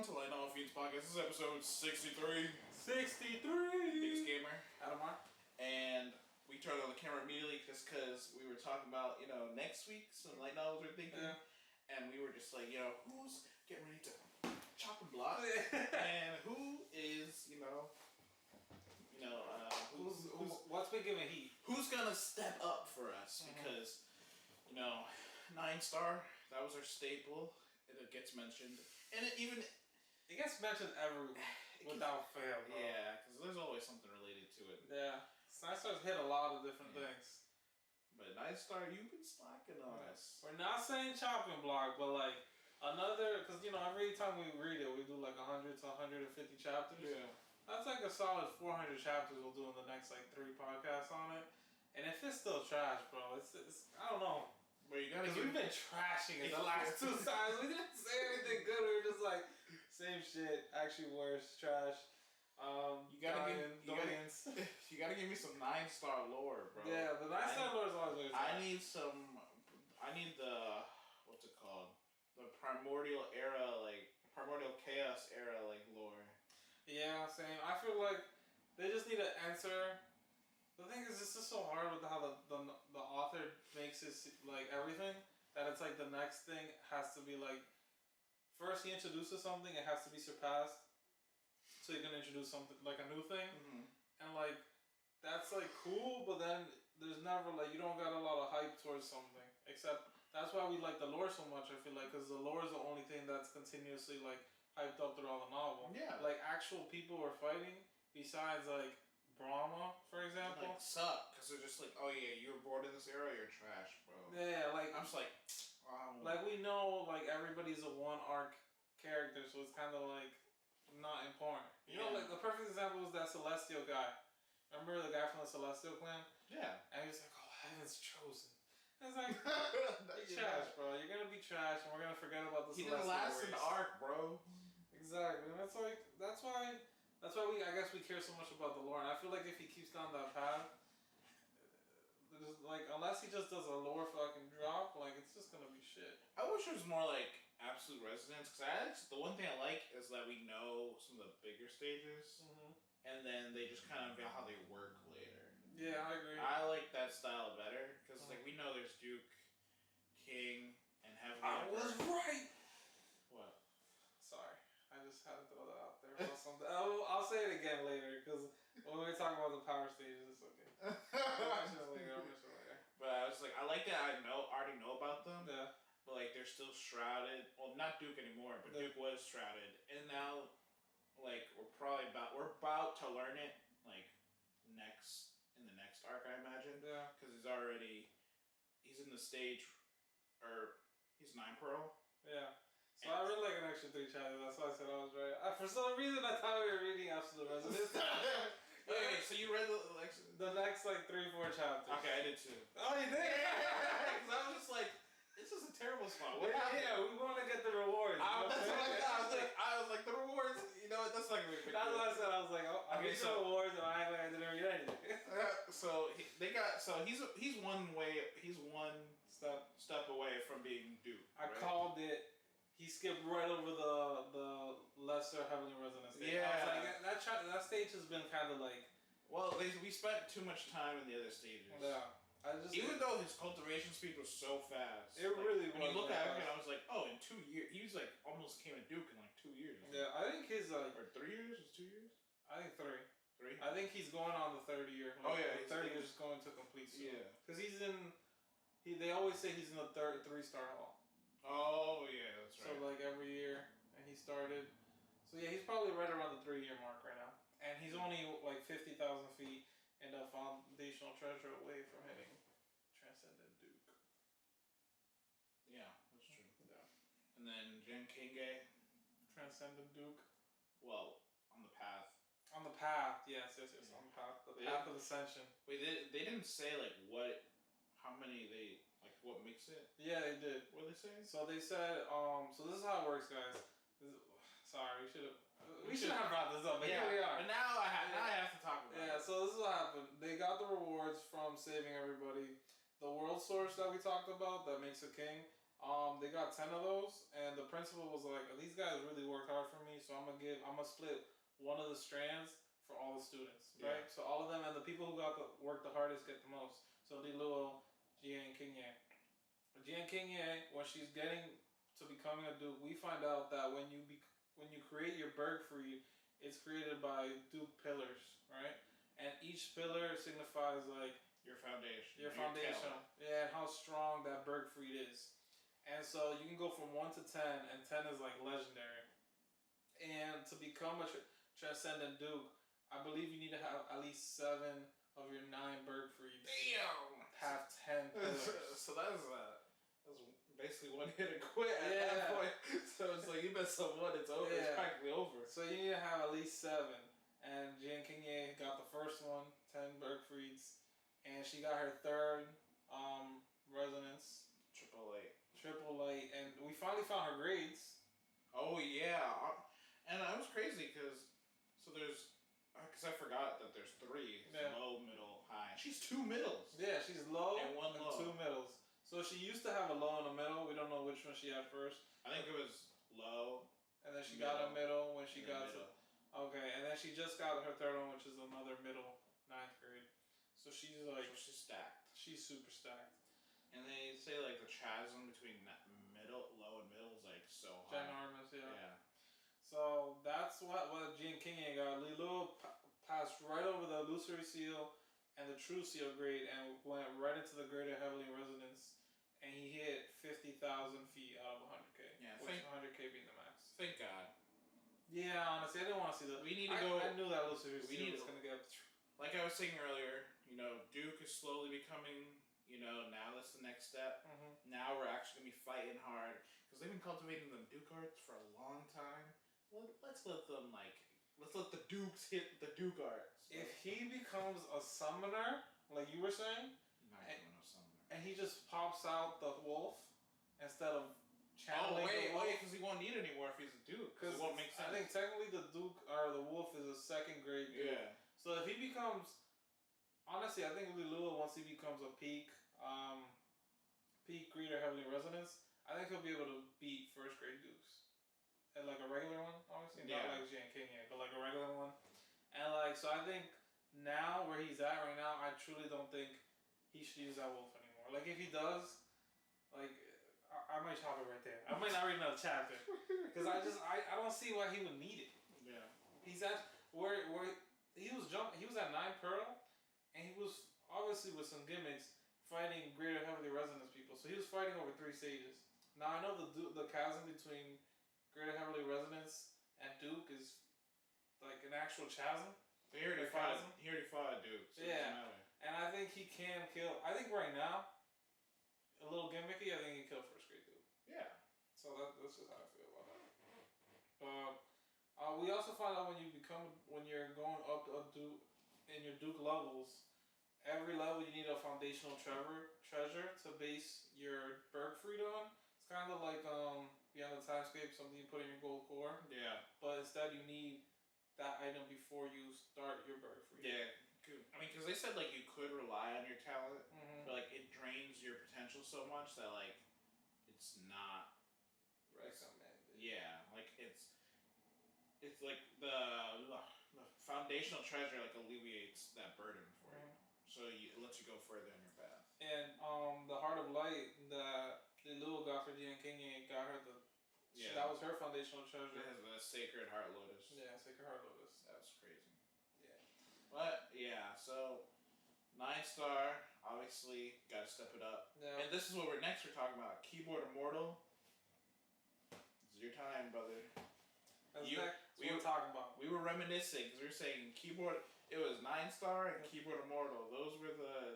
welcome to Light On Fiends Podcast. This is episode 63. 63! Biggest gamer. Adamar. And we turned on the camera immediately just because we were talking about, next week, some light novels we're thinking. Yeah. And we were just like, who's getting ready to chop and block? And who is, what's been giving heat? Who's going to step up for us? Because, 9-star, that was our staple. It gets mentioned. And it gets mentioned without fail, bro. Yeah, because there's always something related to it. Yeah. 9-stars hit a lot of different things. But 9-star, you've been slacking on us. We're not saying chopping block, but like another, because every time we read it, we do like 100 to 150 chapters. Yeah. That's like a solid 400 chapters we'll do in the next like 3 podcasts on it. And if it's still trash, bro, it's I don't know. But you gotta we've been trashing it the last 2 times. We didn't say anything good. We were just like, same shit, actually worse, trash. You gotta give me some 9-star lore, bro. Yeah, the 9-star lore is always I need the, what's it called? The primordial chaos era, like, lore. Yeah, same. I feel like they just need to answer. The thing is, it's just so hard with how the author makes it, like, everything, that it's like the next thing has to be like, first he introduces something, it has to be surpassed, so you can introduce something, like a new thing, and like, that's like cool, but then there's never like, you don't got a lot of hype towards something, except, that's why we like the lore so much, I feel like, because the lore is the only thing that's continuously like, hyped up throughout the novel. Yeah. Like, actual people were fighting, besides like, Brahma, for example. Like, suck, because they're just like, oh yeah, you were born in this era, you're trash, bro. Yeah, like, I'm just like, like, we know, like, everybody's a one-arc character, so it's kind of, like, not important. You know, like, the perfect example was that Celestial guy. Remember the guy from the Celestial clan? Yeah. And he was like, oh, heaven's chosen. And it's like, you're trash, bro. You're gonna be trash, and we're gonna forget about the Celestial He didn't last race. in the arc, bro. Exactly. And that's why I guess we care so much about the lore. And I feel like if he keeps down that path, there's like, unless he just does a lore fucking drop, like, it's just gonna be shit. I wish it was more like absolute resonance, because the one thing I like is that we know some of the bigger stages, and then they just kind of know how they work later. Yeah, I agree. I like that style better, because like we know there's Duke, King, and Heavenly. I was right! What? Sorry. I just had to throw that out there. I'll say it again later, because when we talk about the power stages, it's okay. I'll mention it later. But I was like, I like that I already know about them. Yeah. But like, they're still shrouded. Well, not Duke anymore, but Duke was shrouded. And now, like, we're about to learn it, like, in the next arc, I imagine. Yeah. Because he's in the stage, or he's 9 Pearl. Yeah. So I read like an extra 3 chapters, that's why I said I was right. For some reason I thought we were reading Absolute Resonance. Wait, so you read the next like 3-4 chapters. Okay, I did too. Oh, you did? Because I was just like, this is a terrible spot. Yeah, we want to get the rewards. That's what I thought. I was like, the rewards, that's not going to be a big That's what I said. I was like, I'm getting the rewards and I didn't read anything. So he's one step away from being Duke. I called it. He skipped right over the lesser Heavenly Resonance stage. Yeah. I was like, that stage has been kind of like... Well, we spent too much time in the other stages. Yeah. Even though his cultivation speed was so fast. It really was. When you look at it, I was like, oh, in 2 years. He was like, almost came a Duke in like 2 years. Yeah, I think his like... Or 3 years? Is 2 years? I think 3. 3? I think he's going on the 3rd year. Oh yeah. 30 years is going to complete soon. Yeah. Because they always say he's in the 3-star hall. Oh, yeah, that's right. So, like, every year, and he started... So, yeah, he's probably right around the 3-year mark right now. And he's only, like, 50,000 feet and a foundational treasure away from hitting Transcendent Duke. Yeah, that's true. Yeah. And then Jen Kinge. Transcendent Duke. Well, on the path. On the path, yes, on the path. The path of ascension. Wait, they didn't say, like, how many they... Like, what makes it? Yeah, they did. What did they say? So they said, so this is how it works, guys. Sorry, we should have brought this up, but here we are. But now I have to talk about it. Yeah, so this is what happened. They got the rewards from saving everybody. The world source that we talked about that makes a king, They got 10 of those, and the principal was like, "These guys really worked hard for me, so I'm gonna split one of the strands for all the students, right? So all of them, and the people who worked the hardest get the most. So the little Jian Qingye, when she's getting to becoming a duke, we find out that when you create your Bergfried, it's created by duke pillars, right? And each pillar signifies like your foundation. Your foundation. Yeah, and how strong that Bergfried is. And so you can go from 1 to 10, and 10 is like legendary. And to become a transcendent duke, I believe you need to have at least 7 of your 9 Bergfrieds. Damn! Have 10 pillars. So that's basically one hit and quit at that point. So it's like you mess up one, it's over. It's practically over. So you need to have at least 7. And Jian Qingye got the first one, 10 Bergfrieds. And she got her third resonance. Triple A, and we finally found her grades. Oh yeah, and I was crazy because I forgot that there's 3: low, middle, high. She's 2 middles. Yeah, she's low and 1 low. 2 middles. So she used to have a low and a middle. We don't know which one she had first. I think it was low, and then she got a middle when she got to. Okay, and then she just got her third one, which is another middle, 9th grade. So she's like, she's stacked. She's super stacked. And they say like the chasm between low and middle is like so high. Ginormous, yeah. So that's what Jian Qingye got. Li Lu passed right over the illusory seal and the true seal grade and went right into the greater heavenly resonance. And he hit 50,000 feet out of 100K. Yeah, which 100K being the max. Thank God. Yeah, honestly, I didn't want to see that. We need to go. I knew that illusory seal was going to get. Like I was saying earlier, Duke is slowly becoming. Now that's the next step. Mm-hmm. Now we're actually going to be fighting hard. Because they've been cultivating them Duke arts for a long time. Let's let the Dukes hit the Duke arts. If he becomes a summoner, like you were saying, and he just pops out the wolf instead of channeling the wolf. Because he won't need it anymore if he's a Duke. Because it won't make sense. I think technically the Duke or the wolf is a 2nd grade Duke. Yeah. So if he becomes... Honestly, I think Li Lu, once he becomes a peak greater heavenly resonance, I think he'll be able to beat 1st grade Dukes. And like a regular one, obviously. Not like Jian Qingye, but like a regular one. And so I think now, where he's at right now, I truly don't think he should use that wolf anymore. Like if he does, I might chop it right there. I might not read another chapter. Because I don't see why he would need it. Yeah. He's at, where he was at 9 Pearl. And he was obviously with some gimmicks fighting greater heavenly resonance people. So he was fighting over 3 stages. Now I know the chasm between greater heavenly resonance and Duke is like an actual chasm. He already fought a Duke. So yeah, and I think he can kill. I think right now, a little gimmicky. I think he can kill 1st grade Duke. Yeah. So that's just how I feel about that. We also find out when you're going up a Duke. In your Duke levels, every level you need a foundational treasure to base your Bergfried on. It's kind of like Beyond the Timescape, something you put in your gold core. Yeah. But instead you need that item before you start your Bergfried. Yeah. I mean, because they said you could rely on your talent, but it drains your potential so much that it's not recommended. Yeah, it's like the foundational treasure alleviates that burden for you, so it lets you go further in your path. And the Heart of Light that Li Lu got for Jian Qingye got her that was her foundational treasure. It has the Sacred Heart Lotus. Yeah, Sacred Heart Lotus. That was crazy. Yeah. But yeah, so 9-star, obviously gotta step it up. Yeah. And this is what we're talking about. Keyboard Immortal. It's your time, brother. That's what we're talking about. We were reminiscing because we were saying keyboard. It was 9-star and Keyboard Immortal. Those were the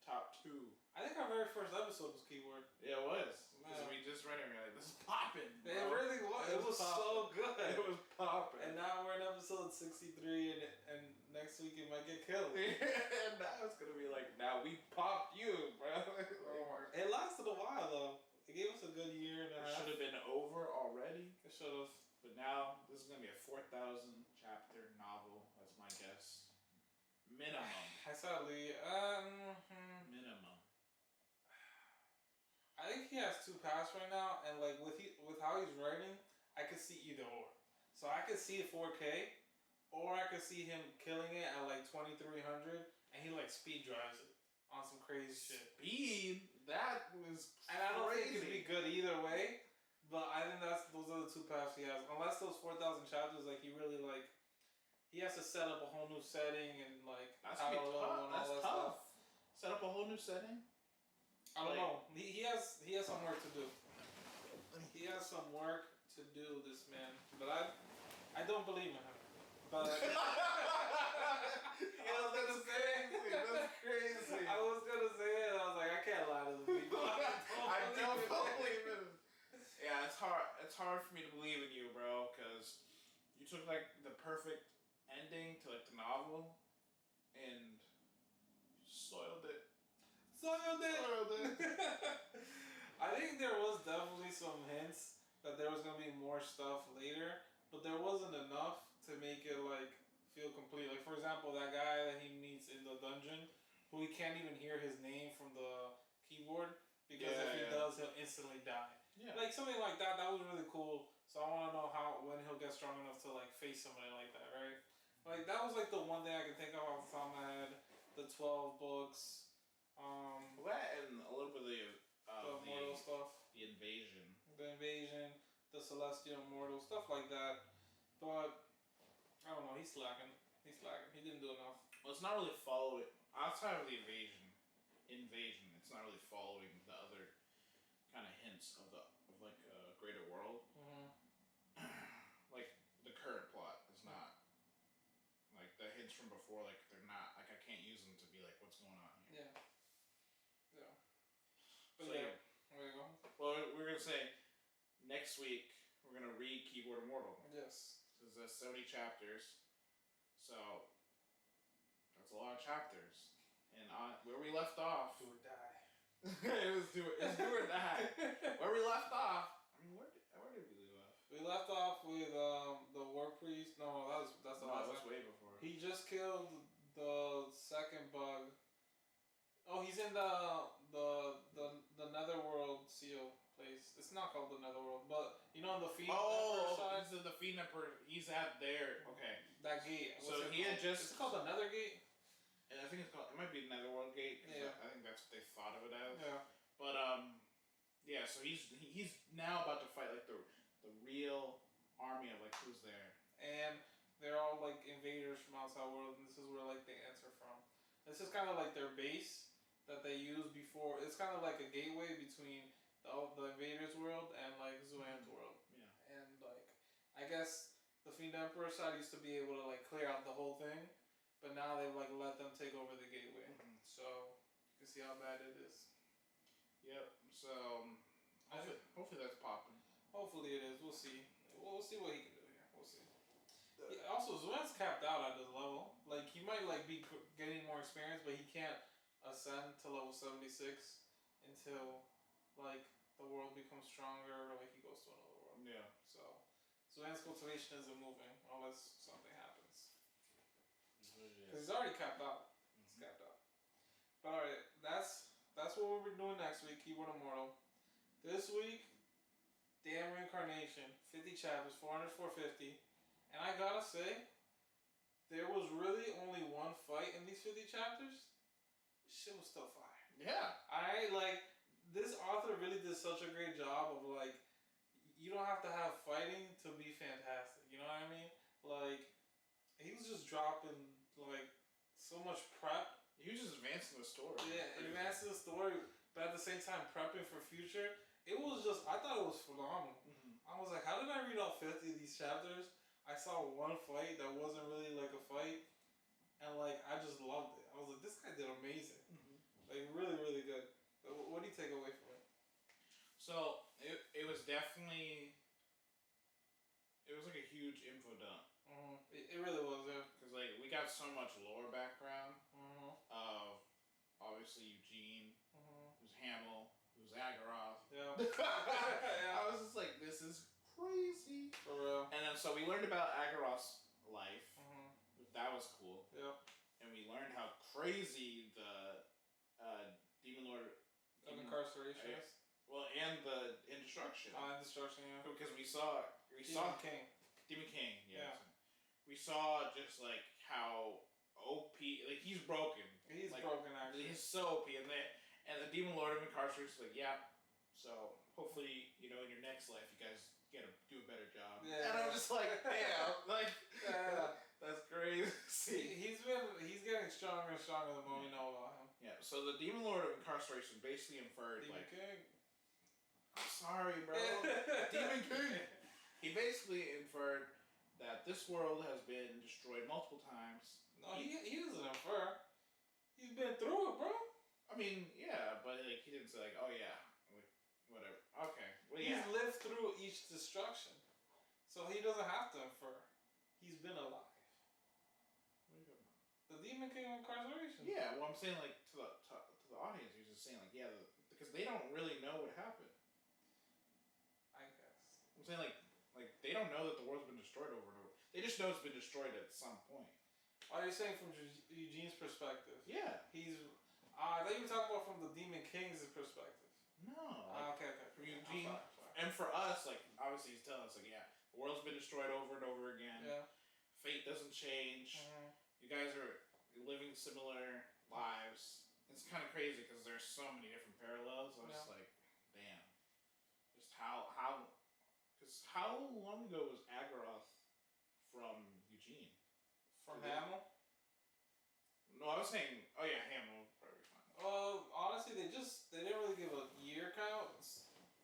top 2. I think our very first episode was Keyboard. Yeah, it was. Because we just read it and we were like, this is popping. It really was. It was so good. It was popping. And now we're in episode 63, and next week it might get killed. And now it's gonna be now we popped you, bro. It lasted a while though. It gave us a good year and a half. It should have been over already. It should have. But now, this is going to be a 4,000 chapter novel. That's my guess. Minimum. Sadly, minimum. I think he has two paths right now, and like with how he's writing, I could see either or. So I could see it 4K, or I could see him killing it at like 2300, and he like speed drives it on some crazy shit. Speed? That was crazy. And I don't think it'd be good either way, but I think those are the two paths he has. Unless those 4,000 chapters, like he really like, he has to set up a whole new setting and like that's tough. And all that's that tough. stuff. Set up a whole new setting. I don't know. He has some work to do. He has some work to do, this man. But I don't believe in him. But That's crazy. I was gonna say it. I was like, I can't lie to the people. I don't believe in him. Yeah, it's hard. It's hard for me to believe in you, bro, because you took like the perfect ending to like the novel and soiled it. I think there was definitely some hints that there was gonna be more stuff later, but there wasn't enough to make it like feel complete. Like for example, that guy that he meets in the dungeon, who he can't even hear his name from the keyboard because if he does, he'll instantly die. Yeah. Like something like that. That was really cool. So I want to know when he'll get strong enough to like face somebody like that, right? Like that was like the one thing I can think of off the top of my head. The 12 books. That and a little bit of the mortal stuff. The invasion. The celestial mortal, stuff like that. But I don't know, he's slacking. He didn't do enough. Well, it's not really following outside of the invasion, it's not really following the other kind of hints of like a greater world. Mm-hmm. Like the current plot is not like the hints from before. Like they're not like I can't use them to be like what's going on here. Yeah. But So yeah, there you go. Well, we're gonna say next week we're gonna read Keyboard Immortal. Yes. This is 70 chapters, so that's a lot of chapters. And where we left off, Do or die. it was do or die. Where we left off. I mean, where did we leave off? We left off with the war priest. No, that's the last That was one. way before. He just killed the second bug. Oh, he's in the Netherworld seal place. It's not called the Netherworld, but you know the Fiend Emperor side. This is the Fiend Emperor. He's at there. Okay. That gate. So he had just. It's called the Nether Gate. And I think it's called. It might be Netherworld Gate. Yeah. I think that's what they thought of it as. Yeah. But yeah. So he's now about to fight like the real army of like who's there. And they're all like invaders from outside world, and this is where like they answer from. This is kind of like their base that they used before. It's kind of like a gateway between the invaders world and like Zuan's world. Yeah. And like I guess the Fiend Emperor side used to be able to like clear out the whole thing, but now they've like let them take over the gateway. Mm-hmm. So you can see how bad it is. Yep. So hopefully that's popping. Hopefully it is. We'll see. We'll see what he can do here. We'll see. Yeah, also, Zuan's capped out at this level. Like he might like be getting more experience, but he can't ascend to level 76 until like the world becomes stronger or like he goes to another world. Yeah. So Zuan's cultivation isn't moving unless something happens. Because he's already capped out. He's capped out. But alright, that's what we'll be doing next week, Keyboard Immortal. This week, Damn Reincarnation, 50 chapters, 400, 450. And I gotta say, there was really only one fight in these 50 chapters. Shit was still fire. Yeah. This author really did such a great job of like, you don't have to have fighting to be fantastic. You know what I mean? Like, he was just dropping like so much prep. He was just advancing the story. Yeah, advancing the story, but at the same time prepping for future. It was just, I thought it was phenomenal. Mm-hmm. I was like, how did I read all 50 of these chapters? I saw one fight that wasn't really like a fight, and like I just loved it. I was like, this guy did amazing. Mm-hmm. Like really, really good. What do you take away from it? So it was definitely like a huge info dump. Mm-hmm. It really was, yeah. Because like we got so much lore background Mm-hmm. of obviously Eugene, Mm-hmm. who's Hamill, who's Agaroth. Yeah. I was just like, this is crazy. For real. And then so we learned about Agaroth's life. Mm-hmm. That was cool. Yeah. And we learned how crazy the Demon Lord Of incarceration is. Well, and the Indestruction. Indestruction, yeah. Because we saw King. Demon King, yeah. We saw just like how OP, like he's broken. He's like, broken actually. He's so OP, and the Demon Lord of Incarceration is like, yeah. So hopefully, in your next life, you guys get to do a better job. Yeah. And I'm just like, damn, like that's crazy. He's getting stronger and stronger the more we know about him. Yeah. So the Demon Lord of Incarceration basically inferred Demon King. I'm sorry, bro. Demon King. He basically inferred that this world has been destroyed multiple times. No, he doesn't infer. He's been through it, bro. I mean, yeah, but like he didn't say like, oh yeah, like, whatever. Okay, well, He's lived through each destruction, so he doesn't have to infer. He's been alive. What are you talking about? The Demon King of Incarceration. Yeah, well, I'm saying like to the audience, he's just saying like, yeah, because they don't really know what happened. I guess. I'm saying like they don't know that the world's been destroyed over and over. They just know it's been destroyed at some point. Oh, you're saying from Eugene's perspective? Yeah. I thought you were talking about from the Demon King's perspective. No. Okay. From Eugene, and for us, like obviously he's telling us like, yeah, the world's been destroyed over and over again. Yeah. Fate doesn't change. You guys are living similar lives. It's kind of crazy because there's so many different parallels. I'm just like, damn. Just how because how long ago was Agaroth from Eugene? From Hamill? No, I was saying, oh yeah, Hamill probably fine. Honestly, they didn't really give a year count.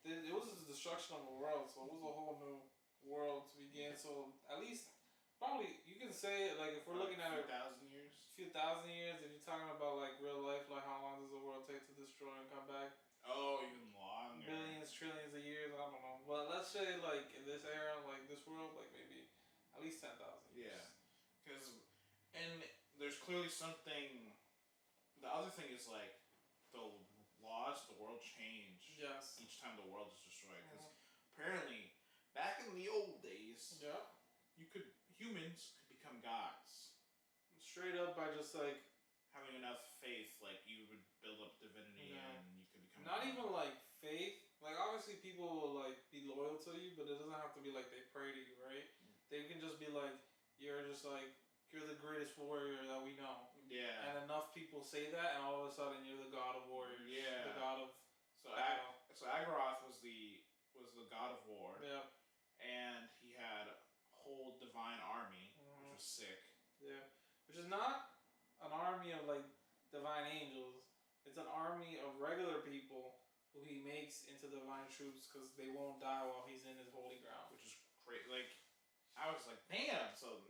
It was the destruction of the world, so it was a whole new world to begin. So at least, probably, you can say, like, if we're looking at it, a few thousand years, if you're talking about, like, real life, like, how long does the world take to destroy and come back? Oh, even longer. Billions, trillions of years, I don't know. But let's say, like, in this era, like, this world, like, maybe at least 10,000 years. Yeah. And there's clearly something. The other thing is like the laws of the world change. Yes. Each time the world is destroyed, because apparently back in the old days, humans could become gods. Straight up by just like having enough faith, like you would build up divinity and you could become. Not even like faith. Like obviously people will like be loyal to you, but it doesn't have to be like they pray to you, right? They can just be like you're the greatest warrior that we know. Yeah. And enough people say that, and all of a sudden you're the god of warriors. Yeah. The god of battle. So Agaroth was the god of war. Yeah. And he had a whole divine army, which was sick. Yeah. Which is not an army of like divine angels. It's an army of regular people who he makes into divine troops because they won't die while he's in his holy ground. Which is great. Like, I was like, damn. So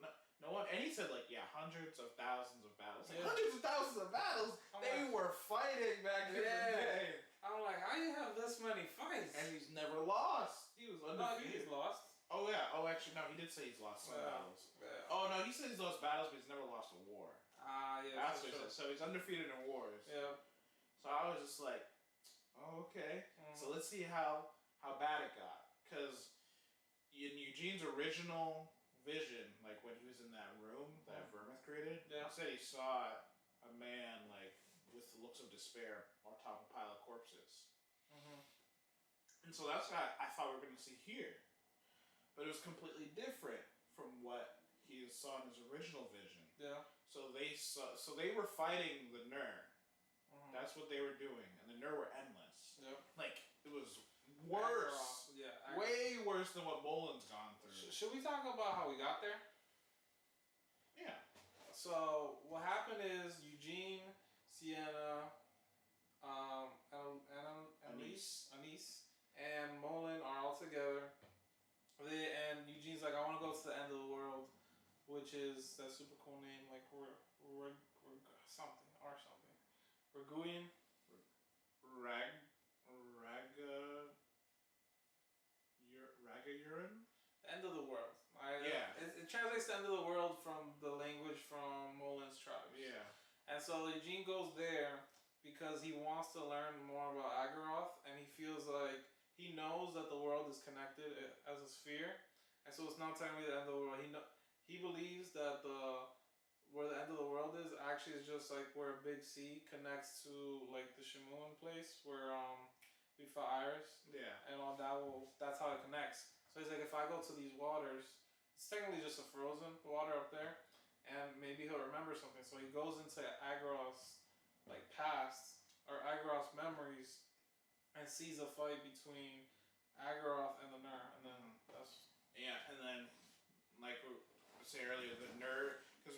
no one, and he said like, yeah, hundreds of thousands of battles. Like, hundreds of thousands of battles. They were fighting back in the day. I'm like, how do you have this many fights? And he's never lost. He was undefeated. He's lost. Oh yeah. Oh, actually, no. He did say he's lost some battles. Yeah. Oh no, he said he's lost battles, but he's never lost a war. Yeah. That's what he said. So he's undefeated in wars. Yeah. So I was just like, oh, okay. So let's see how bad it got, because in Eugene's original vision, like when he was in that room that Vermouth created, he said he saw a man like with the looks of despair on top of a pile of corpses. And so that's what I thought we were going to see here, but it was completely different from what he saw in his original vision. Yeah. So they were fighting the Nur. That's what they were doing, and the Nur were endless. Yep. Like it was worse. Way worse than what Molin's gone through. Should we talk about how we got there? Yeah. So what happened is Eugene, Sienna, Anise, and Molin are all together. And Eugene's like, I want to go to the end of the world, which is that super cool name, like we're something or something. Raguian. Ragayurin? The end of the world. It translates to end of the world from the language from Molin's tribes. Yeah. And so Eugene goes there because he wants to learn more about Agaroth, and he feels like he knows that the world is connected as a sphere, and so it's not technically the end of the world. He believes that where the end of the world is actually is just like where a big sea connects to like the Shimulan place where be fires. Yeah. And on that's how it connects. So he's like, if I go to these waters, it's technically just a frozen water up there, and maybe he'll remember something. So he goes into Agarth's like past or Agarth's memories, and sees a fight between Agarth and the Nur, and then that's and then like we say earlier, the Nur, because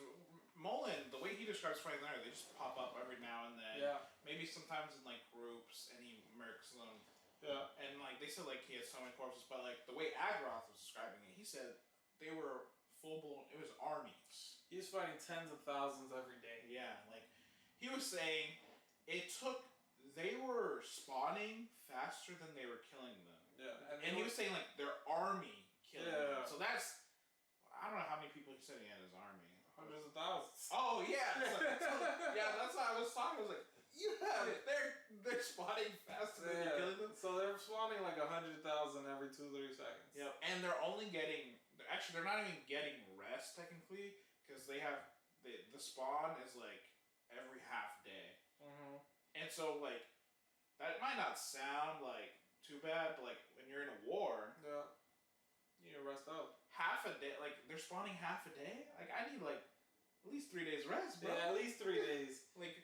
Mullen, the way he describes fighting the Nur, they just pop up every now and then. Yeah. Maybe sometimes in like groups, and he murks them. Yeah. And like they said, like he had so many corpses, but like the way Agarth was describing it, he said they were full blown. It was armies. He was fighting tens of thousands every day. Yeah, like he was saying, they were spawning faster than they were killing them. Yeah, and he was saying like their army killing them. So that's, I don't know how many people he said he had in his army. Hundreds of thousands. Oh yeah, yeah. That's what I was talking. I was like, yeah, they're spawning faster than you're killing them. So they're spawning like 100,000 every 2-3 seconds. Yep, and they're only getting. Actually, they're not even getting rest technically, because they have the spawn is like every half day. Mm-hmm. And so like that might not sound like too bad, but like when you're in a war, you need to rest up. Half a day, like they're spawning half a day. Like I need like at least 3 days rest, bro. Yeah, at least 3 days. Like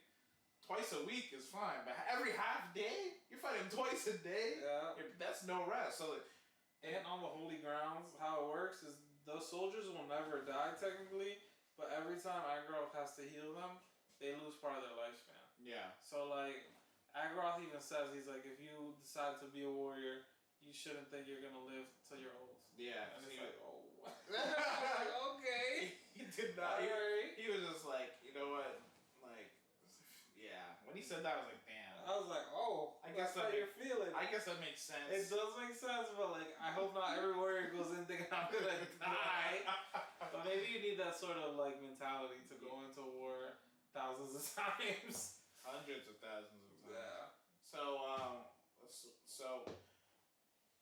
twice a week is fine, but every half day you're fighting twice a day. Yeah, that's no rest. So. And on the holy grounds, how it works is those soldiers will never die technically, but every time Agarth has to heal them, they lose part of their lifespan. Yeah. So like, Agarth even says, he's like, if you decide to be a warrior, you shouldn't think you're gonna live till you're old. Yeah. And it's like, oh. Like, okay. He did not. Right. He was just like, you know what? Like, yeah. When he said that, I was like, damn. I was like, oh, I guess that's how you're feeling. I guess that makes sense. It does make sense, but like, I hope not every warrior goes in thinking I'm gonna die. But maybe you need that sort of like mentality to go into war thousands of times. Hundreds of thousands of times. Yeah. So,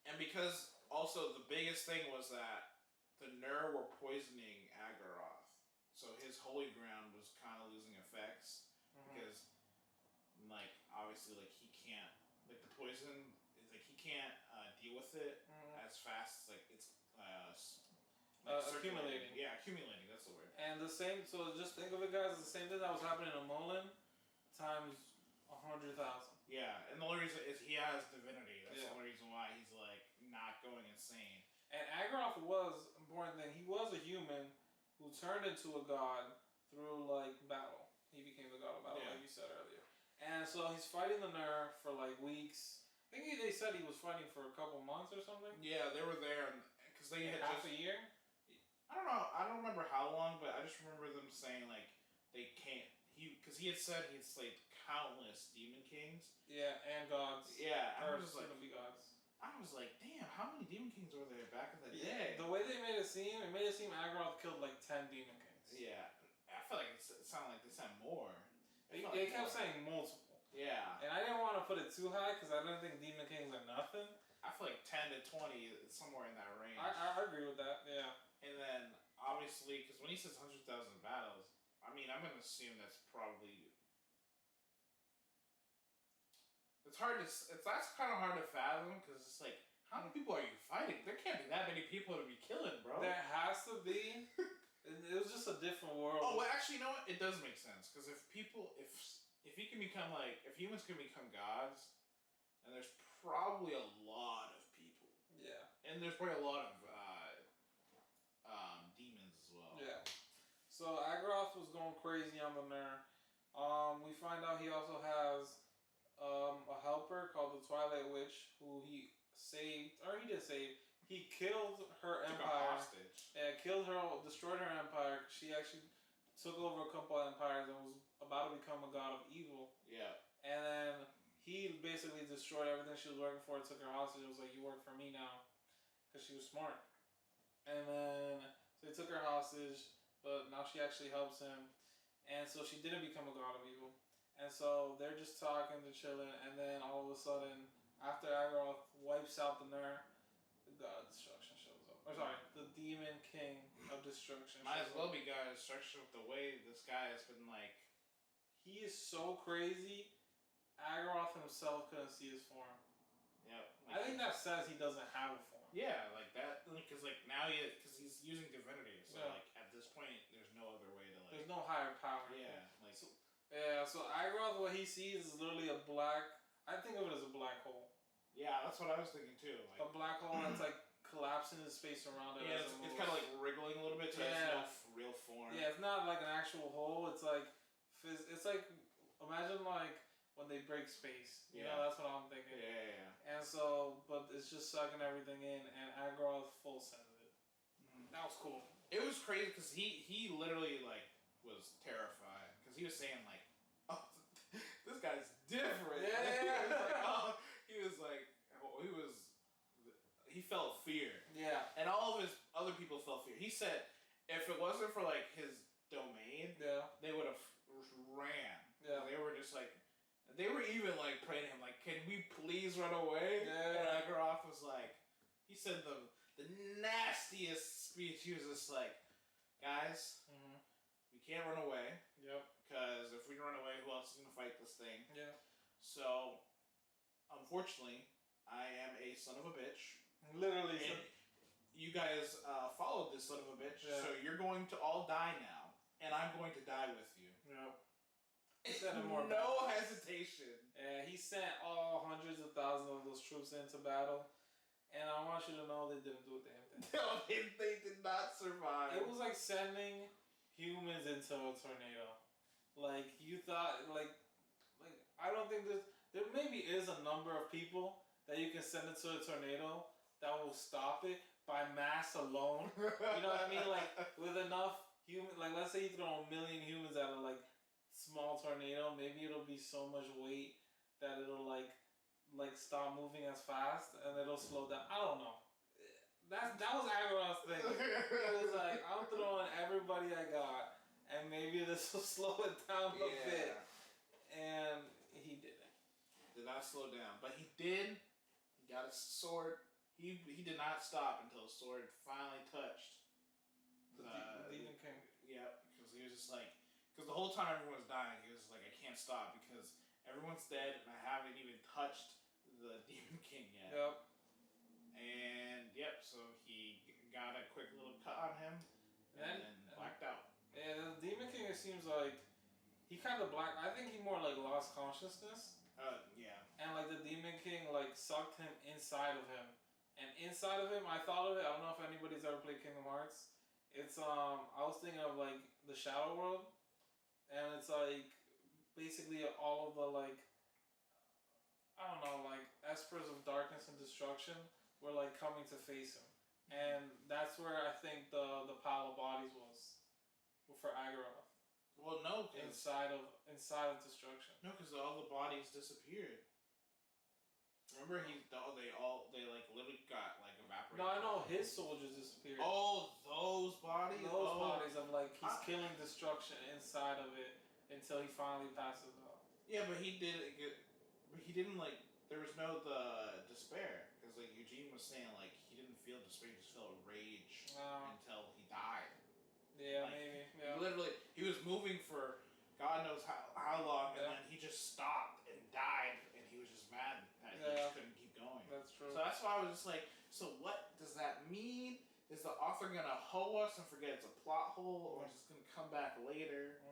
and because also the biggest thing was that the Nur were poisoning Agarth, so his holy ground was kind of losing effects because, like, obviously, like he can't, like the poison is like he can't deal with it as fast. Like it's accumulating. Yeah, accumulating. That's the word. And the same. So just think of it, guys. The same thing that was happening in Mullen times 100,000. Yeah, and the only reason is he has divinity. That's the only reason why he's like not going insane. And Agarth was important thing. He was a human who turned into a god through like battle. He became the god of battle, like you said earlier. And so he's fighting the Nur for like weeks. I think they said he was fighting for a couple months or something. Yeah, they were there because they had half a year. I don't know. I don't remember how long, but I just remember them saying like they can't. Because he had said he had slayed countless demon kings. Yeah, and gods. Yeah, I was like, be gods. I was like, damn, how many demon kings were there back in the day? The way they made it seem Agarth killed like 10 demon kings. Yeah, I feel like it sounded like they said more. They kept saying multiple. Yeah. And I didn't want to put it too high because I didn't think demon kings are nothing. I feel like 10 to 20 is somewhere in that range. I agree with that, yeah. And then, obviously, because when he says 100,000 battles, I mean, I'm going to assume that's probably... That's kind of hard to fathom, because it's like, how many people are you fighting? There can't be that many people to be killing, bro. There has to be. It was just a different world. Oh, well, actually, you know what? It does make sense, because if you can become, like, if humans can become gods, and there's probably a lot of people. Yeah. And there's probably a lot of demons as well. Yeah. So Agarth was going crazy on the Nur. We find out he also has a helper called the Twilight Witch, who he saved, or he didn't save. He killed her empire. Hostage. Yeah, killed her, destroyed her empire. She actually took over a couple of empires and was about to become a god of evil. Yeah. And then he basically destroyed everything she was working for, took her hostage. It was like, you work for me now. Because she was smart. And then, so he took her hostage, but now she actually helps him. And so she didn't become a god of evil. And so they're just talking, they're chilling, and then all of a sudden, after Agarth wipes out the Nur, the god of destruction shows up. Or sorry, the demon king of destruction Might as well be god of destruction with the way this guy has been like... He is so crazy, Agarth himself couldn't see his form. Yep. I think that says he doesn't have a form. Yeah, like that. Because now because he's using divinity, so like at this point, there's no other way to like. There's no higher power. Yeah, like. So Agroth, what he sees is literally a black. I think of it as a black hole. Yeah, that's what I was thinking too. Like, a black hole that's like collapsing in space around it. Yeah, it's kind of like wriggling a little bit, so it's no real form. Yeah, it's not like an actual hole. It's like imagine like when they break space. You know, that's what I'm thinking. Yeah. And so, but it's just sucking everything in, and Agroth full sends it. That was cool. It was crazy because he literally like was terrified because he was saying like, "Oh, this guy's different." Yeah. He felt fear. Yeah. And all of his other people felt fear. He said if it wasn't for like his domain, they would have ran. Yeah. They were just like, they were even like praying to him like, "Can we please run away?" Yeah. And Agroth was like, he said the nastiest speech. He was just like, "Guys, we can't run away. Yep. Because if we run away, who else is gonna fight this thing?" Yeah. So, unfortunately, I am a son of a bitch. Literally. And you guys followed this son of a bitch, so you're going to all die now, and I'm going to die with you. Yep. No hesitation. Yeah, he sent all hundreds of thousands of those troops into battle, and I want you to know they didn't do a damn thing. No, they did not survive. It was like sending humans into a tornado. Like you thought, like I don't think there maybe is a number of people that you can send into a tornado that will stop it by mass alone. You know what I mean? Like with enough human, like let's say you throw 1 million humans at a like small tornado, maybe it'll be so much weight that it'll like stop moving as fast and it'll slow down. I don't know. That was Agroth's thing. It was like, I'm throwing everybody I got, and maybe this will slow it down a bit. And he didn't. Did not slow down, but he did. He got his sword. He did not stop until his sword finally touched the Demon King. Yep, because he was just like, because the whole time everyone was dying, he was like, I can't stop because everyone's dead and I haven't even touched the Demon King yet. Yep. And so he got a quick little cut on him and then blacked out. And the Demon King, it seems like he kind of black. I think he more like lost consciousness. Yeah. And like the Demon King like sucked him inside of him. And inside of him, I thought of it. I don't know if anybody's ever played Kingdom Hearts. It's I was thinking of like the Shadow World, and it's like basically all of the like I don't know like espers of darkness and destruction were like coming to face him, and that's where I think the pile of bodies was for Agroth. Well, no, inside of destruction. No, because all the bodies disappeared. Remember, they like literally got like evaporated. No, I know his soldiers disappeared. Oh, those bodies. Those bodies of like he's killing destruction inside of it until he finally passes out. Yeah, but he did. But he didn't like. There was no despair because like Eugene was saying like he didn't feel despair, he just felt rage until he died. Yeah, like, maybe. Yeah. Literally, he was moving for God knows how long, and then he just stopped and died, and he was just mad that he just couldn't keep going. That's true. So that's why I was just like, so what does that mean? Is the author gonna hoe us and forget it's a plot hole, or is it gonna come back later?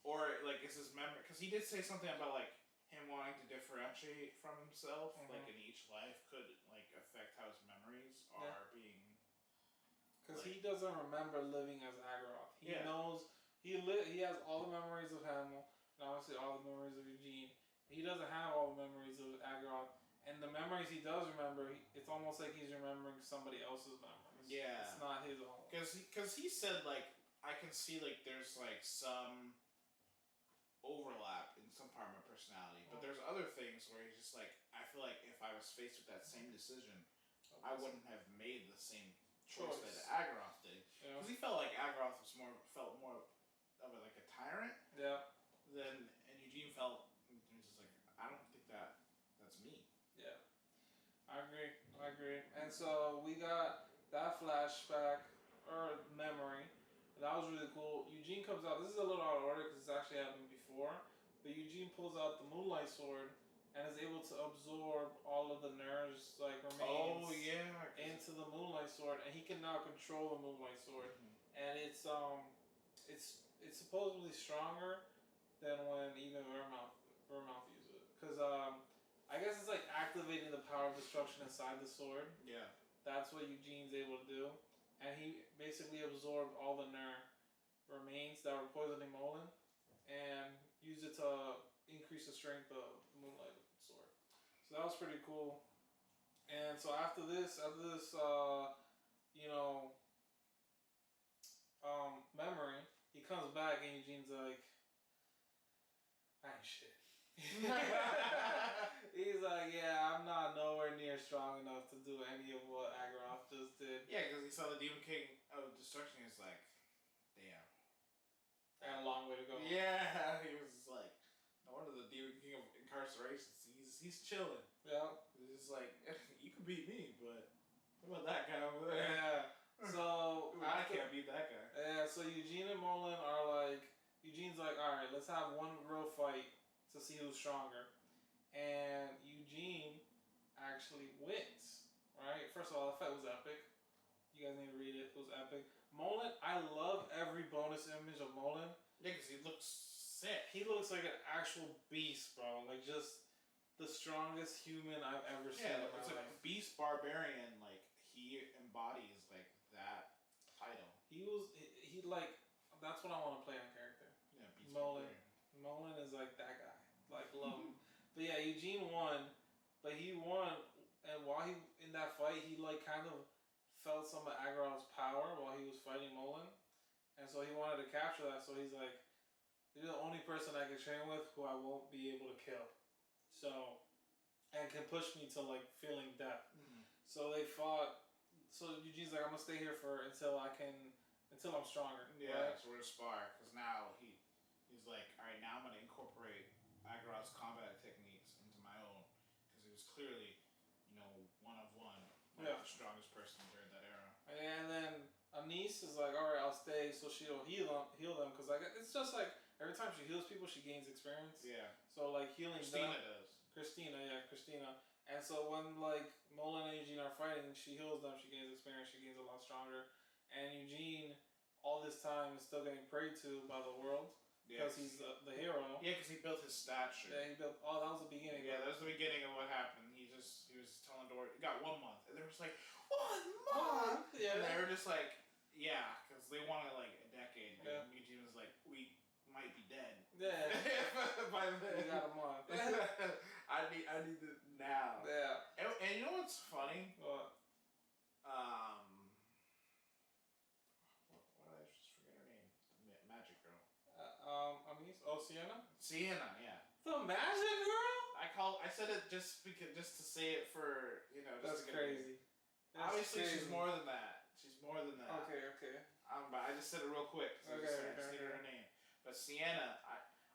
Or like is his memory? Because he did say something about like him wanting to differentiate from himself, like in each life, could like affect how his memories are being. Because he doesn't remember living as Agroth. He knows he has all the memories of Hamill, and obviously all the memories of Eugene. He doesn't have all the memories of Agroth, and the memories he does remember, it's almost like he's remembering somebody else's memories. Yeah, it's not his own. Because he said like I can see like there's like some overlap in some part of my personality, but there's other things where he's just like I feel like if I was faced with that same decision, I wouldn't have made the same choice that Agroth did. Because he felt like Agroth felt more of like a tyrant. Yeah. And Eugene felt just like I don't think that's me. Yeah. I agree. And so we got that flashback or memory. That was really cool. Eugene comes out. This is a little out of order because it's actually happened before. But Eugene pulls out the Moonlight Sword and is able to absorb all of the nerves like remains into the Moonlight Sword, and he can now control the Moonlight Sword, and it's supposedly stronger than when even Vermouth used it, because I guess it's like activating the power of destruction inside the sword. Yeah. That's what Eugene's able to do, and he basically absorbed all the Ner remains that were poisoning Molin, and used it to increase the strength of the Moonlight Sword. So that was pretty cool. And so after this, memory, he comes back and Eugene's like, I ain't shit. He's like, yeah, I'm not nowhere near strong enough to do any of what Agartha just did. Yeah, because he saw the Demon King of Destruction. He's like, damn. And a long way to go. Yeah, he was like, no wonder the Demon King of Incarceration. He's chilling. Yeah. He's just like, you can beat me, but what about that guy over there? Yeah. So I can't beat that guy. Yeah. So Eugene and Molin are like, Eugene's like, all right, let's have one real fight to see who's stronger. And Eugene actually wins, right? First of all, the fight was epic. You guys need to read it. It was epic. Molin, I love every bonus image of Molin. Yeah, because he looks sick. He looks like an actual beast, bro. Like, just the strongest human I've ever seen in my it's life. like beast barbarian. Like, he embodies, like, that title. He like, that's what I want to play on character. Yeah, beast Molin. barbarian. Molin is like that guy. Like, love him. But yeah, Eugene won. But he won, and while he in that fight, he like kind of felt some of Agartha's power while he was fighting Molin, and so he wanted to capture that. So he's like, "You're the only person I can train with who I won't be able to kill." So, and can push me to like feeling death. Mm-hmm. So they fought. So Eugene's like, "I'm gonna stay here until I'm stronger." Yeah, right? so we're gonna spar because now he's like, all right, now I'm gonna incorporate Agartha's combat techniques into my own because he was clearly, one of one, the strongest person during that era. And then Anise is like, all right, I'll stay, so she'll heal them because like it's just like every time she heals people, she gains experience. Yeah. So like healing Christina them. does. Christina. And so when like Molin and Eugene are fighting, she heals them. She gains experience. She gains a lot stronger. And Eugene, all this time, is still getting prayed to by the world. Because he's the hero. Yeah, because he built his statue. Yeah, he built. Oh, that was the beginning. Yeah, that was the beginning of what happened. He was telling Dory, he got 1 month, and they were just like, 1 month. Yeah, and they were just like, yeah, because they wanted like a decade. Yeah. Eugene was like, we might be dead. Yeah. By then, we got a month. I need it now. Yeah. And you know what's funny? What? Why did I just forget her name? Magic girl. Anise? Oh, Sienna? Sienna, yeah. The magic girl? I said it just to say it for, That's crazy. Obviously, crazy. she's more than that. She's more than that. Okay. But I just said it real quick. I just needed her name. But Sienna,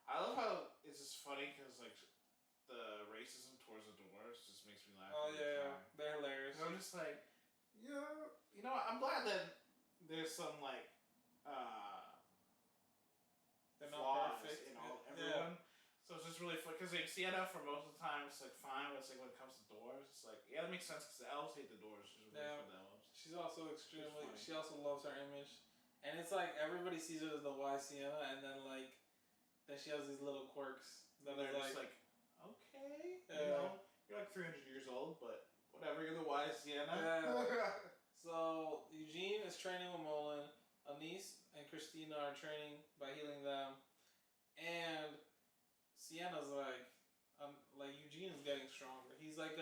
I love how it's just funny because, like, the racism towards the dwarves just makes me laugh. Oh, yeah. They're hilarious. I'm just like, I'm glad that there's some, like, they're flaws not perfect. in everyone. So it's just really fun because like Sienna for most of the time it's like fine, but it's like when it comes to dwarves, it's like that makes sense because the elves hate the dwarves. She's really for the elves. She's also extremely. She also loves her image, and it's like everybody sees her as the wise Sienna, and then like then she has these little quirks that they're are just like okay, you're like 300 years old, but whatever. You're the wise Sienna. Yeah. So Eugene is training with Molin. Anise and Christina are training by healing them, and Sienna's like Eugene is getting stronger. He's like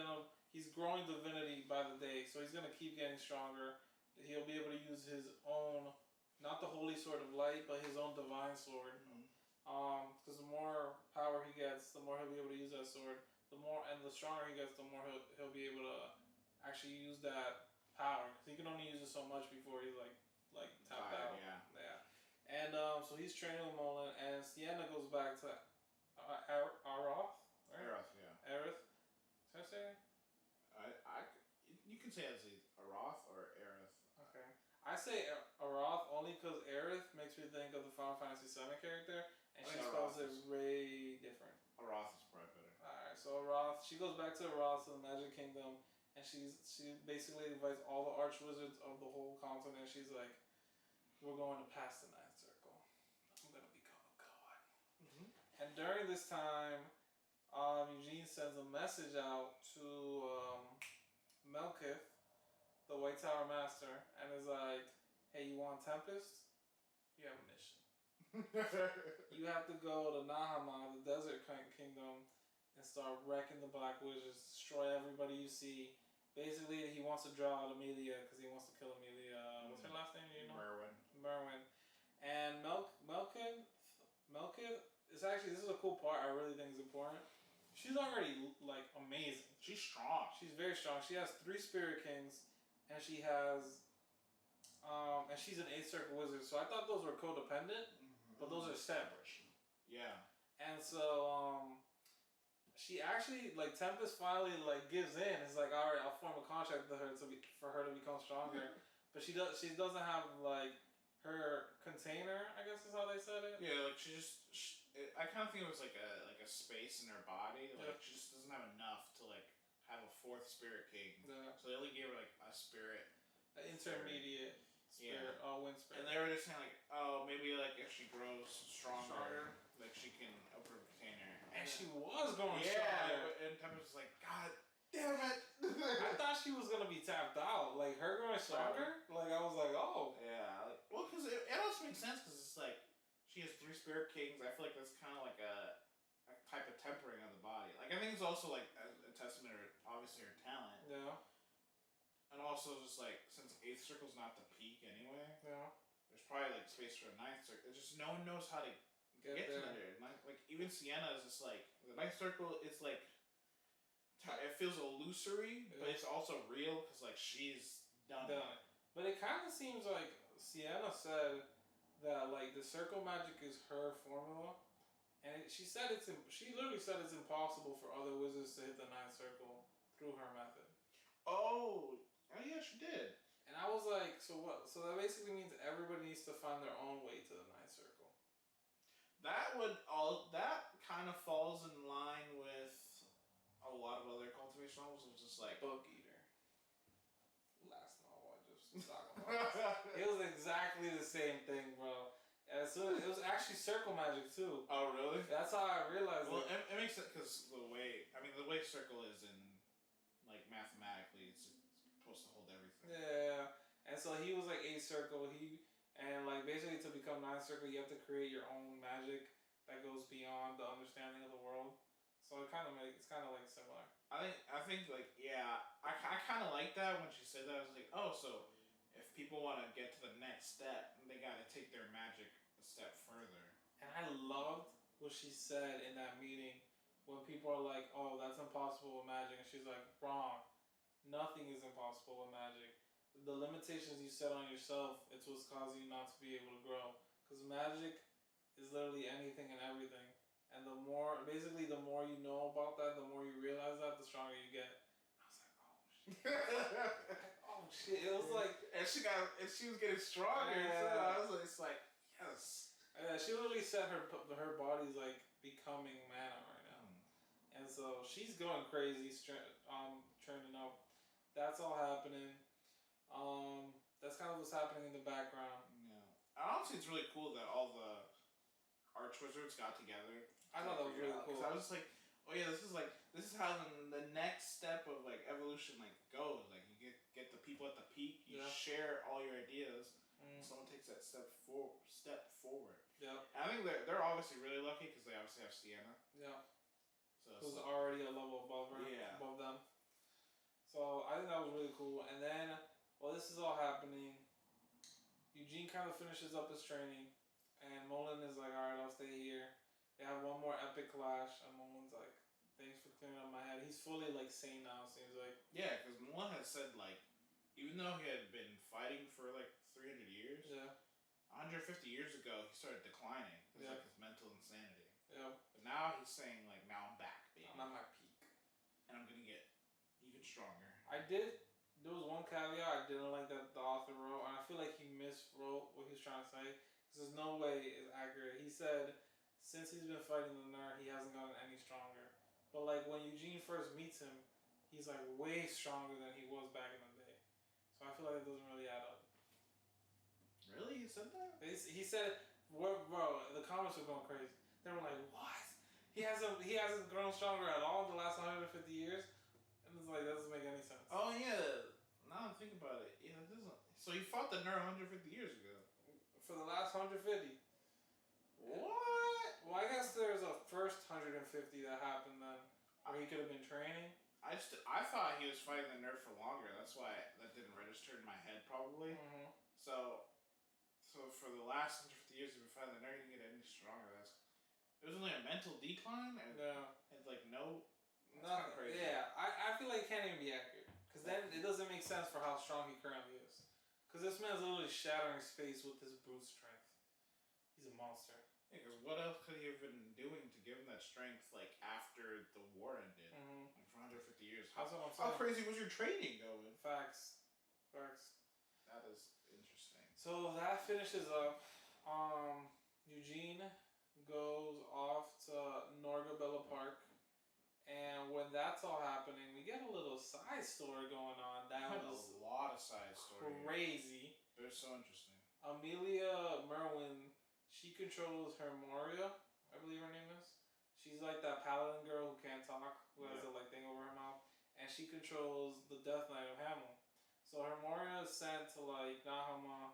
he's growing divinity by the day, so he's gonna keep getting stronger. He'll be able to use his own, not the holy sword of light, but his own divine sword. Because the more power he gets, the more he'll be able to use that sword. The stronger he gets, the more he'll be able to actually use that power. Because he can only use it so much before he's like tapped out. Yeah. And so he's training with Molin, and Sienna goes back to Aroth. Right? Aroth, yeah. Aerith. Did I say it? You can say it's Aroth or Aerith. Okay. I say Aroth only because Aerith makes me think of the Final Fantasy VII character, and she spells it way different. Aroth is probably better. Alright, So Roth, she goes back to Roth, to the Magic Kingdom, and she basically invites all the arch wizards of the whole continent. She's like, we're going to pass the ninth circle. I'm gonna become a god. Mm-hmm. And during this time, Eugene sends a message out to Melkith, the White Tower Master, and is like, hey, you want Tempest? You have a mission. You have to go to Nahama, the Desert Kingdom, and start wrecking the Black Wizards, destroy everybody you see. Basically, he wants to draw out Amelia because he wants to kill Amelia. What's her last name? You know? Merwin. And Melkith is actually, this is a cool part I really think is important. She's already like amazing. She's strong. She's very strong. She has 3 Spirit Kings, and she has, and she's an 8th Circle Wizard. So I thought those were codependent, but those are separate. Yeah. And so she actually, like, Tempest finally like gives in. It's like, all right, I'll form a contract with her for her to become stronger. But she doesn't have like her container, I guess is how they said it. Yeah, like I kind of think it was like a space in her body. Like she just doesn't have enough to like have a 4th Spirit King. Yeah. So they only gave her like a spirit, an intermediate spirit, wind spirit. And they were just saying like, oh, maybe like if she grows stronger. Like she can open her container. And she was going stronger. And Tempest was like, God damn it! I thought she was gonna be tapped out. Like her going stronger. Like I was like, oh. Yeah. Like, well, because it also makes sense because it's like she has 3 Spirit Kings. I feel like that's kind of like a type of tempering on the body. Like I think it's also like a testament to obviously her talent. Yeah. And also just like since 8th Circle's not the peak anyway. Yeah. There's probably like space for a 9th Circle. It's just no one knows how to get to there. Like even Sienna is just like the 9th Circle. It's like it feels illusory, but it's also real because like she's done it. But it kind of seems like Sienna said that like the circle magic is her formula, and she literally said it's impossible for other wizards to hit the 9th Circle through her method. Oh yeah, she did. And I was like, so what? So that basically means everybody needs to find their own way to the 9th Circle. That kind of falls in line with a lot of other cultivation novels. It's just like Book Eater. Last novel I just talked about. It was exactly the same thing, bro. And so it was actually circle magic too. Oh really? That's how I realized. Well, it makes sense because the way circle is in like mathematically, it's supposed to hold everything. Yeah, and so he was like 8th Circle. And like basically to become 9th Circle, you have to create your own magic that goes beyond the understanding of the world. So it's kind of like similar. I think like yeah, I kind of like that when she said that. I was like, oh, so if people want to get to the next step, they got to take their magic a step further. And I loved what she said in that meeting when people are like, oh, that's impossible with magic, and she's like, wrong. Nothing is impossible with magic. The limitations you set on yourself, it's what's causing you not to be able to grow. Because magic is literally anything and everything. And the more you know about that, the more you realize that, the stronger you get. I was like, oh shit. Oh shit. It was like, and she was getting stronger. Yeah. So it's like, yes. Yeah, she literally said her body's like becoming mana right now. And so she's going crazy, training up. That's all happening. That's kind of what's happening in the background. Yeah. Honestly, it's really cool that all the arch wizards got together. I thought that was really cool. Because I was just like, oh yeah, this is how the next step of like evolution like goes. Like you get the people at the peak, you share all your ideas, and someone takes that step forward. Yeah. And I think they're obviously really lucky because they obviously have Sienna. Yeah. So who's already a level above her, above them. So I think that was really cool. And then while this is all happening, Eugene kind of finishes up his training, and Mullen is like, all right, I'll stay here. They have one more epic clash, and Mullen's like, thanks for clearing up my head. He's fully like sane now, seems like. Yeah, because Mullen has said like, even though he had been fighting for like 300 years, 150 years ago he started declining. It was like his mental insanity. Yeah. But now he's saying like, now I'm back, baby. I'm at my peak, and I'm gonna get even stronger. There was one caveat I didn't like that the author wrote, and I feel like he miswrote what he was trying to say, because there's no way it's accurate. He said, since he's been fighting the nerd, he hasn't gotten any stronger. But like when Eugene first meets him, he's like way stronger than he was back in the day. So I feel like it doesn't really add up. Really? He said that? He said, bro, the comments were going crazy. They were like, what? He hasn't grown stronger at all in the last 150 years? And it's like, that doesn't make any sense. Oh, yeah. Now I'm thinking about it. Yeah, it doesn't. So he fought the Nerd 150 years ago. For the last 150. What? Well, I guess there's a first 150 that happened then, where he could have been training. I thought he was fighting the Nerd for longer. That's why that didn't register in my head, probably. Mm-hmm. So for the last 150 years, if you find the Nerd, you get any stronger. It was only a mental decline, and it's like no. Nothing. Crazy. Yeah, I feel like it can't even be accurate. Because then it doesn't make sense for how strong he currently is. Because this man's literally shattering space with his brute strength. He's a monster. Yeah, because what else could he have been doing to give him that strength, like, after the war ended? Mm-hmm. Like, for 150 years. That's what I'm saying. How crazy was your training going? Facts. That is interesting. So that finishes up. Eugene goes off to Norgabella Park. And when that's all happening, we get a little side story going on. That was a lot of side stories. Crazy. They're so interesting. Amelia Merwin, she controls her Moria, I believe her name is. She's like that paladin girl who can't talk, who has a like thing over her mouth. And she controls the Death Knight of Hamel. So her Moria is sent to like Nahama,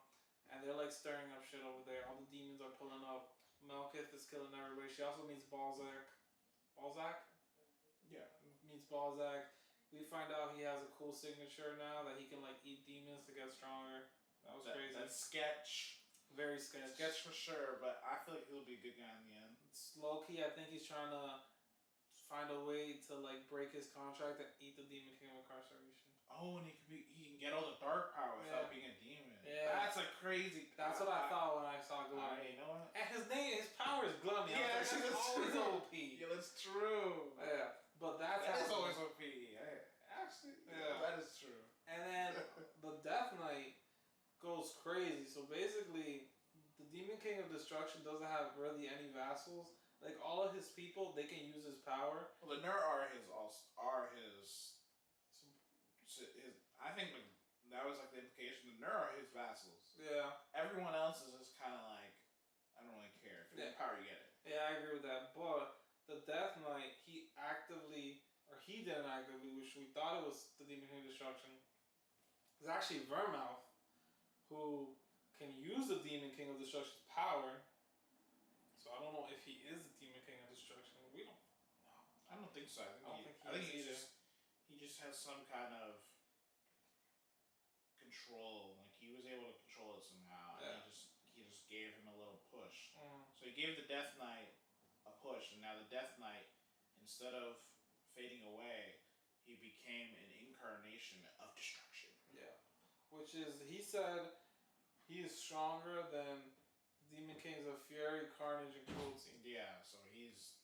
and they're like stirring up shit over there. All the demons are pulling up. Malekith is killing everybody. She also meets Balzac? Yeah. Meets Balzac. We find out he has a cool signature now that he can like eat demons to get stronger. That was crazy. That's sketch. Very sketch. Sketch for sure, but I feel like he'll be a good guy in the end. It's low key, I think he's trying to find a way to like break his contract and eat the Demon King of Incarceration. Oh, and he can get all the dark power without being a demon. Yeah. That's a crazy. That's what I thought when I saw Glummy. You know what? And his power is Glummy. Yeah, that's always OP. Yeah, that's true. Yeah, but that is always OP. Actually, yeah, that is true. And then the Death Knight goes crazy. So basically, the Demon King of Destruction doesn't have really any vassals. Like all of his people, they can use his power. Well, the Nur are his. I think that was like the implication. The Nur are his vassals. Yeah. Everyone else is just kind of like, I don't really care. If you get power, you get it. Yeah, I agree with that. But the Death Knight, he didn't actively, which we thought it was the Demon King of Destruction. It's actually Vermouth, who can use the Demon King of Destruction's power. So I don't know if he is the Demon King of Destruction. We don't know. I don't think so. I think he just has some kind of control. Like he was able to control it somehow. Yeah. And he just gave him a little push. So he gave the Death Knight a push, and now the Death Knight, instead of fading away, he became an incarnation of destruction. Yeah. Which is, he said, he is stronger than the Demon Kings of Fury, Carnage, and Cruelty. Yeah, so he's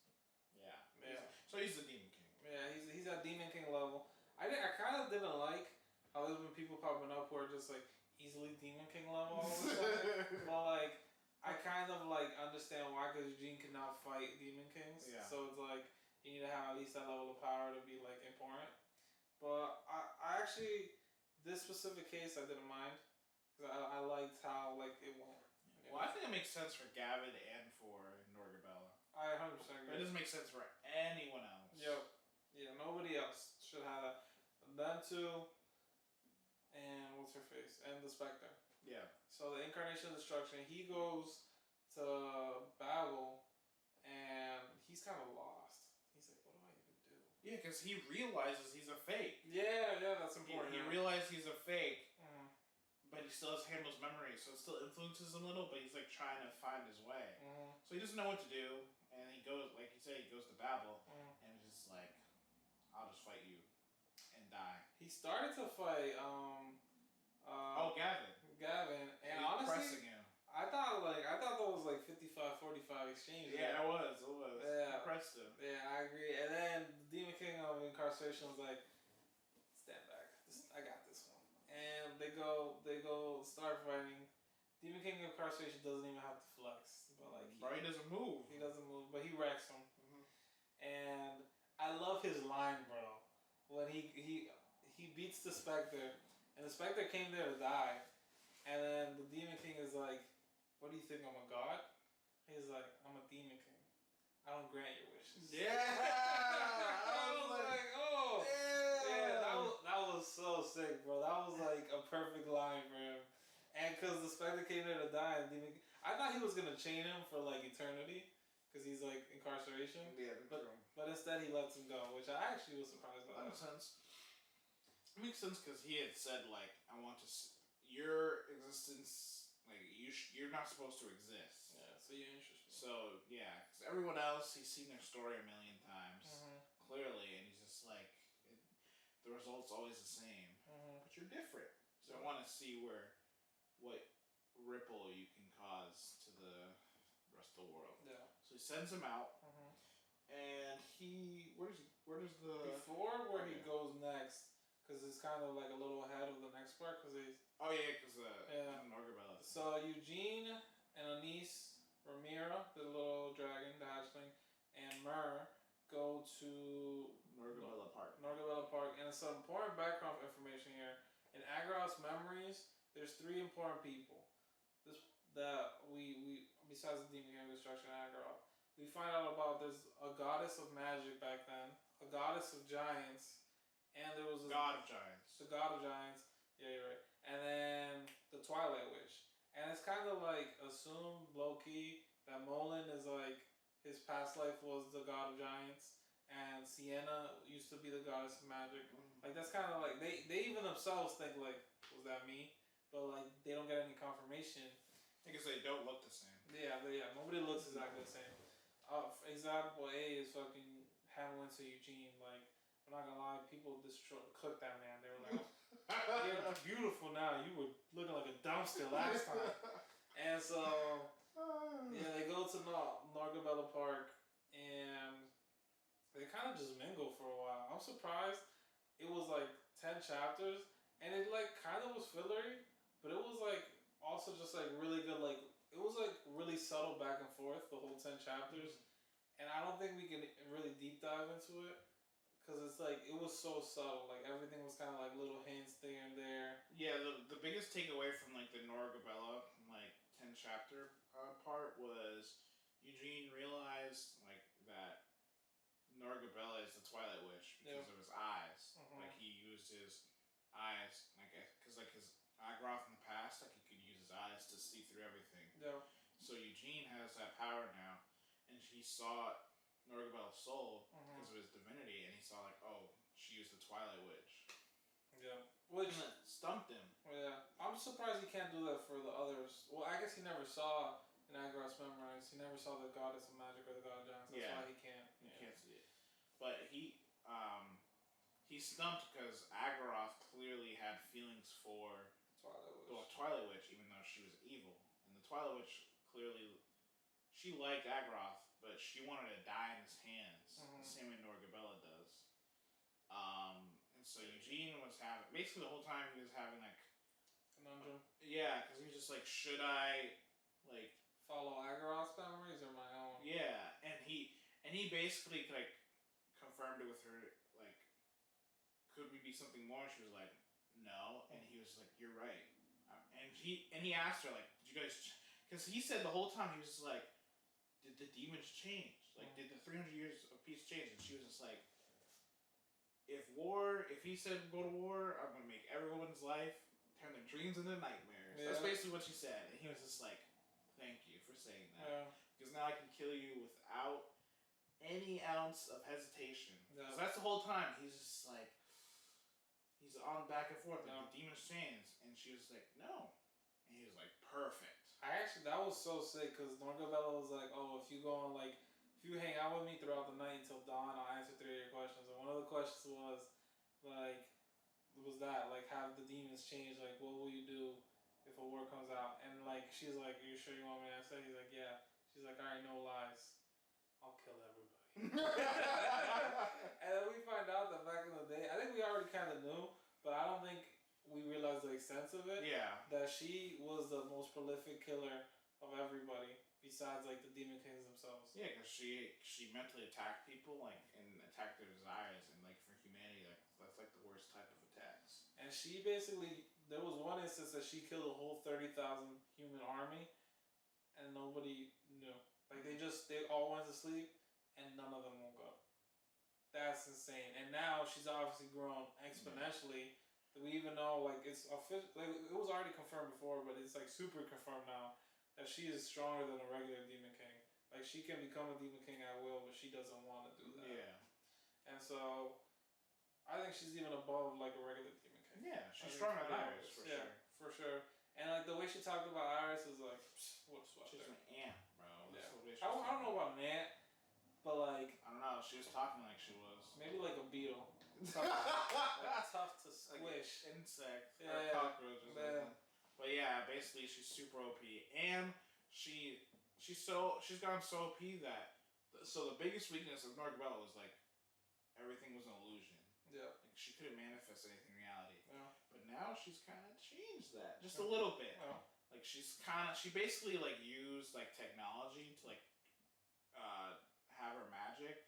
the Demon King. Yeah, he's at Demon King level. I kind of didn't like how there's been people popping up who are just like easily Demon King level all of a sudden. But like, I kind of like understand why, because Eugene cannot fight Demon Kings. Yeah. So it's like, you need to have at least that level of power to be like important. But I actually, this specific case I didn't mind, because I liked how like it went. Well, I think it makes sense for Gavin and for Norgabella. I 100% agree. But it doesn't make sense for anyone else. Yep. Yeah, nobody else should have that. Them two, and what's her face? And the Spectre. Yeah. So the Incarnation of Destruction, he goes to battle, and he's kind of lost. He's like, what do I even do? Yeah, because he realizes he's a fake. Yeah, that's important. He realizes he's a fake. But he still has Hamel's memory, so it still influences him a little, but he's like trying to find his way. So he doesn't know what to do, and he goes, like you said, he goes to Babel, and he's just like, I'll just fight you and die. He started to fight, Gavin, and honestly, pressing him. I thought that was like 55-45 exchange. Yeah, it was. Yeah. Pressed him. Yeah, I agree. And then the Demon King of Incarceration was like, stand back. I got this one. And they go start fighting. Demon King of Incarceration doesn't even have to flex, but like he doesn't move. He doesn't move, but he wrecks him. And I love his line, bro. When he beats the Spectre, and the Spectre came there to die, and then the Demon King is like, "What do you think? I'm a god?" He's like, "I'm a Demon King. I don't grant your wishes." Yeah. I was like, oh, yeah, that was so sick, bro. That was like a perfect line for him, and because the Spectre came there to die, and Demon, I thought he was gonna chain him for like eternity, because he's like incarceration. Yeah, but instead he lets him go, which I actually was surprised by. That makes sense. It makes sense because he had said like, "I want to your existence, like you're not supposed to exist." Yeah, so you interest me. So yeah, because everyone else he's seen their story a million times clearly, and he's just like, the result's always the same, but you're different. So I want to see what ripple you can cause to the rest of the world. Yeah. So he sends him out, and where does the before where he goes next, because it's kind of like a little ahead of the next part, because he's Norgabella. So Eugene and Anise, Ramira, the little dragon, the hatchling, and Myrrh go to Norgabella Park. Norgabella Park, and some important background information here. In Agraroth's memories, there's 3 important people. That we besides the Demon King of Destruction and Agraroth, we find out about there's a goddess of magic back then, a goddess of giants, and there was God of Giants. The God of Giants. Yeah, you're right. And then the Twilight Witch. And it's kind of like assumed low key that Molin is like his past life was the God of Giants, and Sienna used to be the goddess of magic. Like that's kind of like they even themselves think like, was that me? But like they don't get any confirmation. Because they don't look the same. Yeah, nobody looks exactly the same. Example A is fucking Hamlin to Eugene. Like, I'm not gonna lie, people cooked that man. They were like, "You're beautiful now. You were looking like a dumpster last time." And so, yeah, they go to Norgabella Park, and they kind of just mingle for a while. I'm surprised it was like 10 chapters, and it like kind of was fillery, but it was like also just like really good, like it was like really subtle back and forth the whole 10 chapters, and I don't think we can really deep dive into it because it's like it was so subtle, like everything was kind of like little hints there and there. Yeah, the biggest takeaway from like the Norgabella like 10 chapter part was Eugene realized like that Norgabella is the Twilight Witch because of his eyes. Like he used his eyes, like because like his Agraroth in the past, like he could use his eyes to see through everything. Yeah. So Eugene has that power now, and he saw Norgabella's soul because of his divinity, and he saw like, oh, she used the Twilight Witch. Yeah. Which stumped him. Yeah. I'm surprised he can't do that for the others. Well, I guess he never saw in Agraroth's memories. He never saw the goddess of magic or the god of giants. That's why he can't. He can't see it. But he stumped because Agraroth clearly had feelings for the Twilight Witch, even though she was evil. And the Twilight Witch clearly, she liked Agraroth, but she wanted to die in his hands, the same way Norgabella does. And so Eugene was having, basically the whole time he was having like conundrum. Yeah, because he was just like, should I like follow Agraroth's memories or my own? Yeah, and he basically like confirmed it with her, like, could we be something more? She was like, no, and he was like, you're right. And he asked her like, did you guys? Because he said the whole time he was just like, did the demons change? Like, did the 300 years of peace change? And she was just like, if he said go to war, I'm gonna make everyone's life turn their dreams into nightmares. Yeah. That's basically what she said, and he was just like, thank you for saying that. Yeah. Because now I can kill you without any ounce of hesitation. Yeah. Because that's the whole time he's just like, he's on back and forth, like the demon's chains, and she was like, no, and he was like, perfect. That was so sick because Norgabella was like, oh, if you go on like, if you hang out with me throughout the night until dawn, I'll answer 3 of your questions. And one of the questions was like, have the demons change? Like, what will you do if a war comes out? And like, she's like, are you sure you want me to answer? He's like, yeah. She's like, all right, no lies. I'll kill everybody. And then we find out that back in the day, I think we already kind of knew, but I don't think we realized the extent of it. Yeah. That she was the most prolific killer of everybody besides like the Demon Kings themselves. Yeah, because she mentally attacked people and attacked their desires, and like for humanity, that's like the worst type of attacks. And she basically, there was one instance that she killed a whole 30,000 human army, and nobody knew. Like they all went to sleep, and none of them woke up. That's insane. And now she's obviously grown exponentially. That we even know, like it's official. Like it was already confirmed before, but it's like super confirmed now that she is stronger than a regular Demon King. Like she can become a Demon King at will, but she doesn't want to do that. Yeah. And so, I think she's even above like a regular Demon King. Yeah, she's stronger than Iris for sure. For sure. And like the way she talked about Iris is like, what's what? She's an ant, bro. Yeah. I don't know about an ant, but like I don't know. She was talking like she was maybe like a beetle. Tough to squish. Like insect or cockroach or something. But yeah, basically she's super OP, and she's gone so OP that the biggest weakness of Norgabella was like everything was an illusion. Yeah. Like she couldn't manifest anything in reality. Yeah. But now she's kind of changed that just a little bit. Yeah. Like she basically like used like technology to like have her magic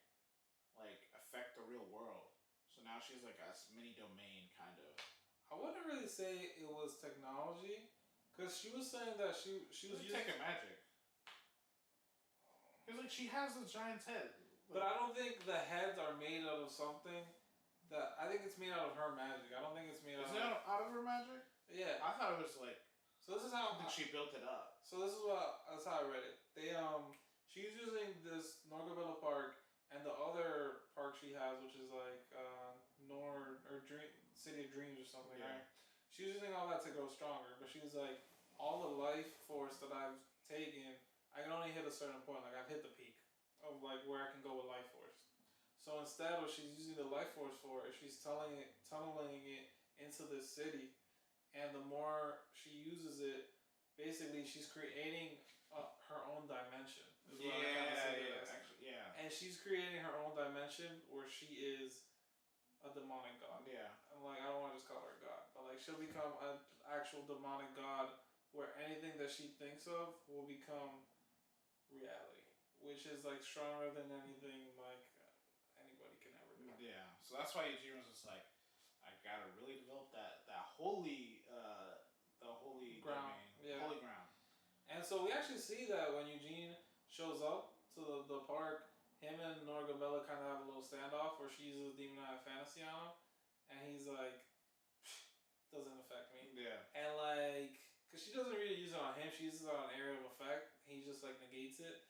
like affect the real world. So now she's like a mini domain kind of. I wouldn't really say it was technology, because she was saying that she was using tech and magic. Because like she has a giant's head. But I don't think the heads are made out of something that I think it's made out of her magic. I don't think it's made out. Is it out of her magic? Yeah. I thought it was like. So this is how she built it up. So that's how I read it. She's using this Norgabella Park and the other park she has, which is like City of Dreams or something. Yeah. Right? She was using all that to grow stronger, but she was like, all the life force that I've taken, I can only hit a certain point. Like I've hit the peak of like where I can go with life force. So instead, what she's using the life force for is she's tunneling it into this city, and the more she uses it, basically she's creating her own dimension. Yeah. And she's creating her own dimension where she is a demonic god. Yeah. And like I don't want to just call her a god, but like she'll become an actual demonic god where anything that she thinks of will become reality, which is like stronger than anything like anybody can ever do. Yeah. So that's why Eugene was just like, I gotta really develop that holy the holy ground. Domain, Yeah. holy ground. And so we actually see that when Eugene shows up to the park, him and Norgabella kind of have a little standoff where she uses Demon Eye Fantasy on him, and he's like, doesn't affect me. Yeah. And like, cause she doesn't really use it on him, she uses it on an area of effect. He just like negates it,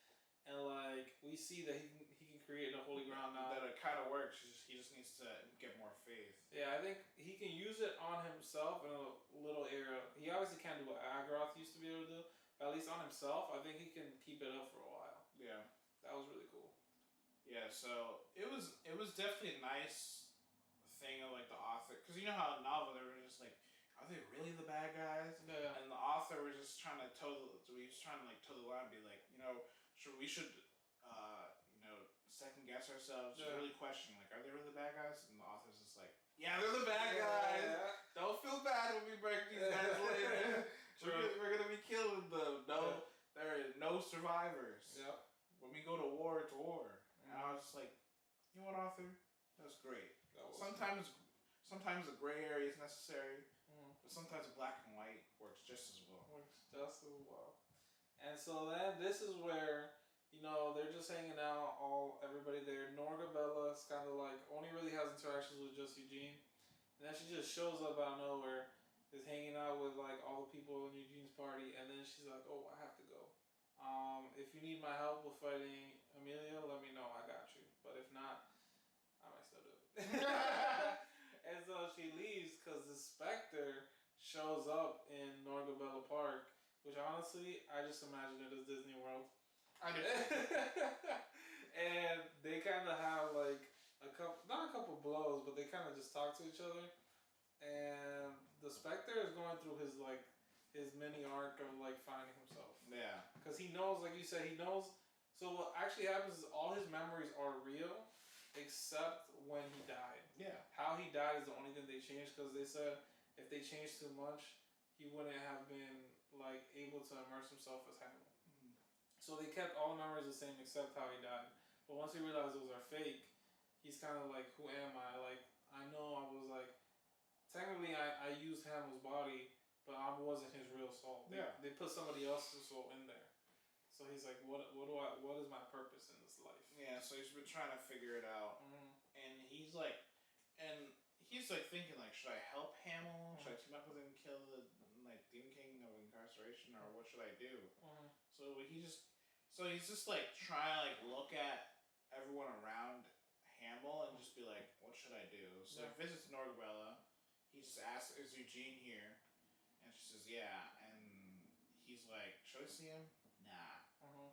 and like we see that he can create a holy ground now. That it kind of works. He just needs to get more faith. Yeah, I think he can use it on himself in a little area. He obviously can't do what Agroth used to be able to do, but at least on himself, I think he can keep it up for a while. Yeah. That was really cool. Yeah, so it was definitely a nice thing of like the author, because you know how in novel they were just like, are they really the bad guys? Yeah. And the author was just trying to toe the line, and be like, we should second guess ourselves, really question like, are they really the bad guys? And the author's just like, yeah, they're the bad guys. Yeah. Don't feel bad when we break these guys later. We're gonna be killing them. No, there are no survivors. Yep. When we go to war, it's war. And I was just like, you know what, author? That's great. Sometimes a gray area is necessary, but sometimes black and white works just as well. And so then this is where, they're just hanging out, everybody there. Norgabella's kind of like, only really has interactions with just Eugene. And then she just shows up out of nowhere, is hanging out with like all the people in Eugene's party, and then she's like, oh, I have to go. If you need my help with fighting Amelia, let me know, I got you. But if not, I might still do it. And so she leaves because the Spectre shows up in Norgabella Park, which honestly, I just imagine it as Disney World. I do. And they kind of have like not a couple blows, but they kind of just talk to each other. And the Spectre is going through his mini arc of like finding himself. Yeah. Because he knows, like you said, he knows. So what actually happens is all his memories are real, except when he died. Yeah. How he died is the only thing they changed, because they said if they changed too much, he wouldn't have been like able to immerse himself as him. So they kept all the memories the same except how he died. But once he realized those are fake, he's kind of like, who am I? Like, I know I was like, technically I used Hamill's body, but I wasn't his real soul. They put somebody else's soul in there. So he's like, what is my purpose in this life? Yeah, so he's been trying to figure it out. And he's like thinking like, should I help Hamill? Should I team up with him and kill the Demon King of Incarceration, or what should I do? So he's just like trying to like look at everyone around Hamill and just be like, what should I do? So he visits Norgabella. He just asks, is Eugene here? And she says, yeah. And he's like, should I see him? Nah.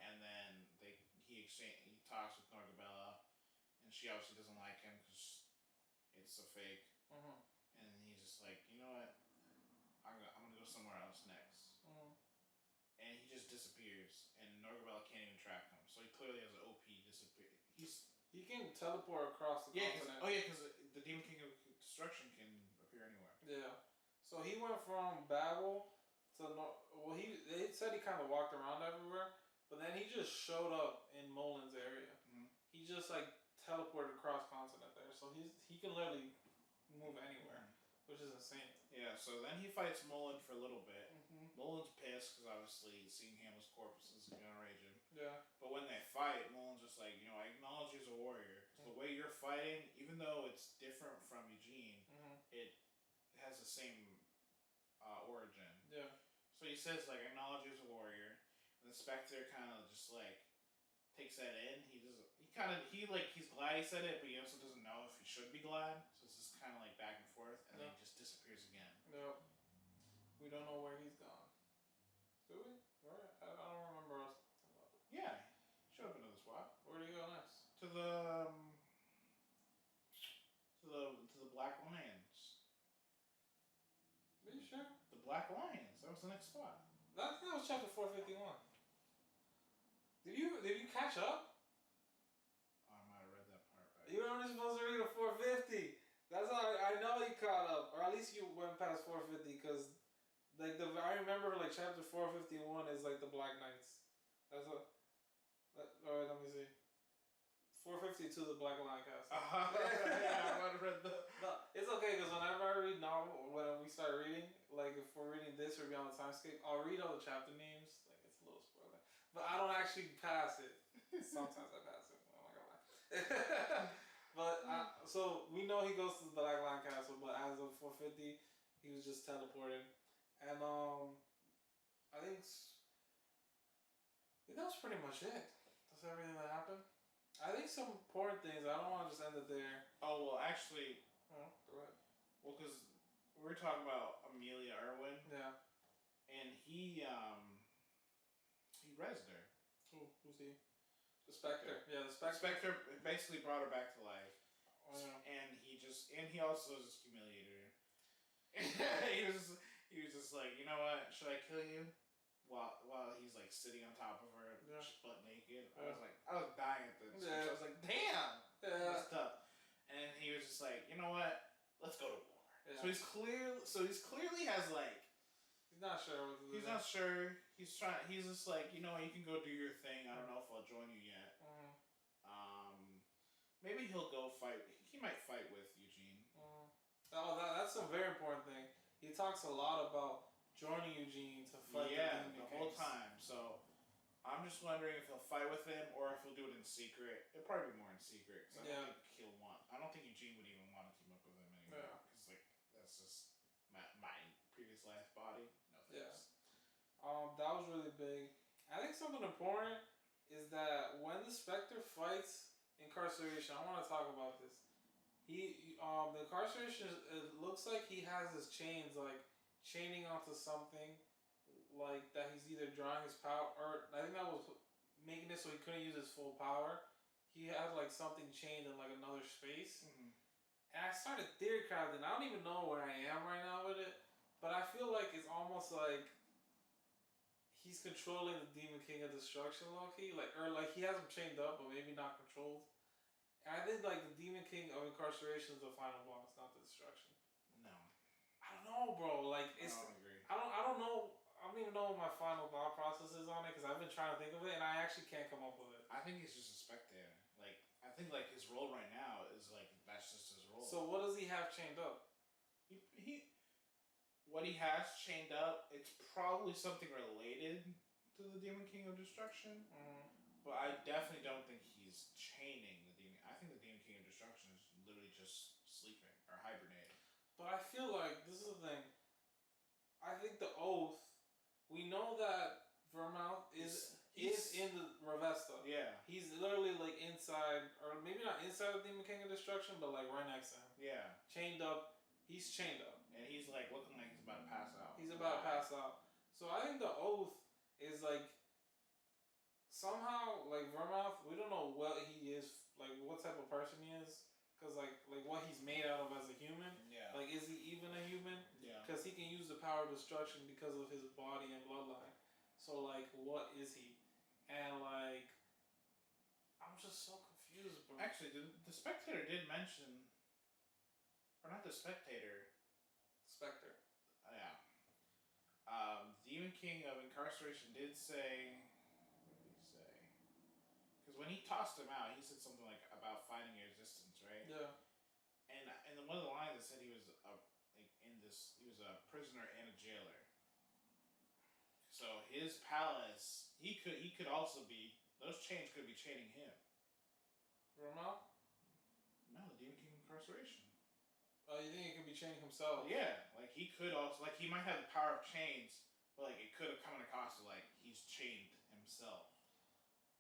And then he talks with Norgabella, and she obviously doesn't like him because it's a fake. And he's just like, you know what? I'm gonna go somewhere else next. And he just disappears, and Norgabella can't even track him. So he clearly has an OP disappear. He can teleport across the continent. Because the Demon King of Destruction can appear anywhere. Yeah. So he went from Babel to they said he kind of walked around everywhere, but then he just showed up in Molin's area. He just like teleported across continent there, so he can literally move anywhere, which is insane. Yeah. So then he fights Molin for a little bit. Molin's pissed because obviously seeing Hamill's corpse is gonna rage him. Yeah. But when they fight, Molin's just like, I acknowledge you as a warrior. Because the way you're fighting, even though it's different from Eugene, it has the same origin. Yeah. So he says, like, I acknowledge you as a warrior. And the Spectre kind of just, like, takes that in. He's glad he said it, but he also doesn't know if he should be glad. So it's just kind of like back and forth. And then he just disappears again. Yep. We don't know where he's gone. Do we? Where? I don't remember us. Yeah. Should have been to the spot. Where do you go next? To the Black Lions. Are you sure? The Black Lions. That was the next spot. That was chapter 451. Did you catch up? Oh, I might have read that part back. You were only supposed to read a 450. That's how I know you caught up, or at least you went past 450, because like I remember like chapter 451 is like the Black Knights. That's what. Alright, let me see. 452, the Black Lion Castle. Yeah, I might have read the. No, it's okay because whenever I read novel, when we start reading, like if we're reading this or Beyond the Timescape, I'll read all the chapter names. Like it's a little spoiler, but I don't actually pass it. Sometimes I pass it. I'm not gonna lie. But so we know he goes to the Black Lion Castle, but as of 450, he was just teleported, and I think that was pretty much it. That's everything that happened. I think some important things. I don't want to just end it there. Oh well, actually. Oh, go ahead. Well, because we were talking about Amelia Irwin. Yeah. And he rezzed her. Who's he? The Spectre. Yeah, the Spectre. Spectre basically brought her back to life. Oh, yeah. And he also just humiliated her. he was just like, you know what? Should I kill you? While he's like sitting on top of her, butt naked. I was dying at this. I was like, damn, that's tough. And he was just like, you know what? Let's go to war. Yeah. So he's clearly has like. He's not sure what to do. He's not sure. He's trying. He's just like, you can go do your thing. I don't know if I'll join you yet. Maybe he'll go fight. He might fight with Eugene. Oh, that's a very important thing. He talks a lot about joining Eugene to fight. The whole time. So I'm just wondering if he'll fight with him or if he'll do it in secret. It'll probably be more in secret. Cause I don't think he'll want. I don't think Eugene would even want to team up with him anymore. Because like that's just my previous life body. No thanks. Yeah. That was really big. I think something important is that when the Spectre fights Incarceration, I want to talk about this. The Incarceration, it looks like he has his chains like chaining onto something like that. He's either drawing his power, or I think that was making it so he couldn't use his full power. He had like something chained in like another space. And I started theory crafting. I don't even know where I am right now with it, but I feel like it's almost like he's controlling the Demon King of Destruction, low-key. Or he has him chained up, but maybe not controlled. And I think like the Demon King of Incarceration is the final boss, not the Destruction. No. I don't know, bro. Like it's. I don't agree. I don't know. I don't even know what my final thought process is on it because I've been trying to think of it, and I actually can't come up with it. I think he's just a spectator. Like, I think like his role right now is like that's just his role. So what does he have chained up? What he has chained up, it's probably something related to the Demon King of Destruction. But I definitely don't think he's chaining the Demon. I think the Demon King of Destruction is literally just sleeping or hibernating. But I feel like this is the thing. I think the oath. We know that Vermouth is in the Ravesta. Yeah. He's literally like inside, or maybe not inside of the Demon King of Destruction, but like right next to him. Yeah. Chained up. He's chained up. And he's like looking like he's about to pass out. He's about to pass out. So I think the oath is like somehow like Vermouth. We don't know what he is, like what type of person he is, because like what he's made out of as a human. Yeah. Like, is he even a human? Yeah. Because he can use the power of destruction because of his body and bloodline. So like, what is he? And like, I'm just so confused, bro. Actually, the Spectator did mention, or not the Spectator. Spectre. Yeah. Demon King of Incarceration did say, what did he say? Because when he tossed him out, he said something like about fighting your resistance, right? Yeah. And then one of the lines that said he was he was a prisoner and a jailer. So his palace, he could also be, those chains could be chaining him. Vermouth? No, the Demon King of Incarceration. Oh, you think he could be chaining himself? Yeah, like he could also, like he might have the power of chains, but like it could have come across to like he's chained himself.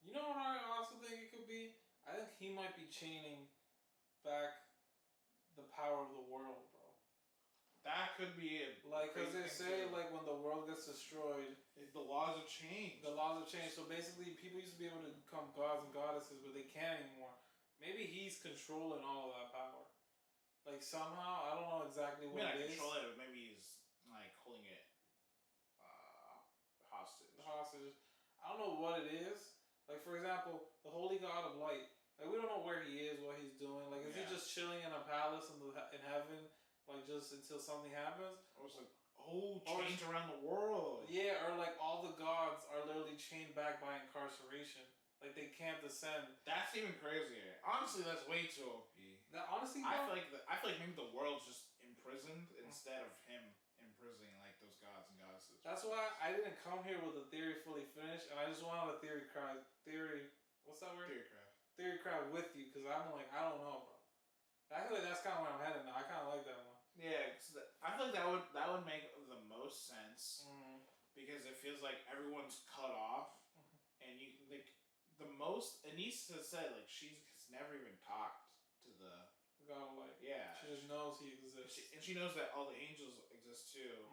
You know what I also think it could be? I think he might be chaining back the power of the world, bro. That could be it. Like, because they say, like, when the world gets destroyed, the laws have changed. The laws have changed. So basically, people used to be able to become gods and goddesses, but they can't anymore. Maybe he's controlling all of that power. Like, somehow, I don't know exactly what it is. Control it, but maybe he's, like, holding it hostage. I don't know what it is. Like, for example, the Holy God of Light. Like, we don't know where he is, what he's doing. Like, is he just chilling in a palace in heaven? Like, just until something happens? Or it's like, chains around the world. Yeah, or like all the gods are literally chained back by incarceration. Like, they can't descend. That's even crazier. Honestly, that's way too OP. Honestly, I feel like maybe the world's just imprisoned instead of him imprisoning like those gods and goddesses. That's why I didn't come here with a theory fully finished, and I just wanted a theory. What's that word? Theory crowd with you, because I'm like, I don't know, bro. I feel like that's kind of where I'm headed now. I kind of like that one. Yeah, cause I feel like that would make the most sense because it feels like everyone's cut off, and you like the most. Anissa said like she's never even talked to the God of Light. Yeah, she just knows he exists, and she knows that all the angels exist too.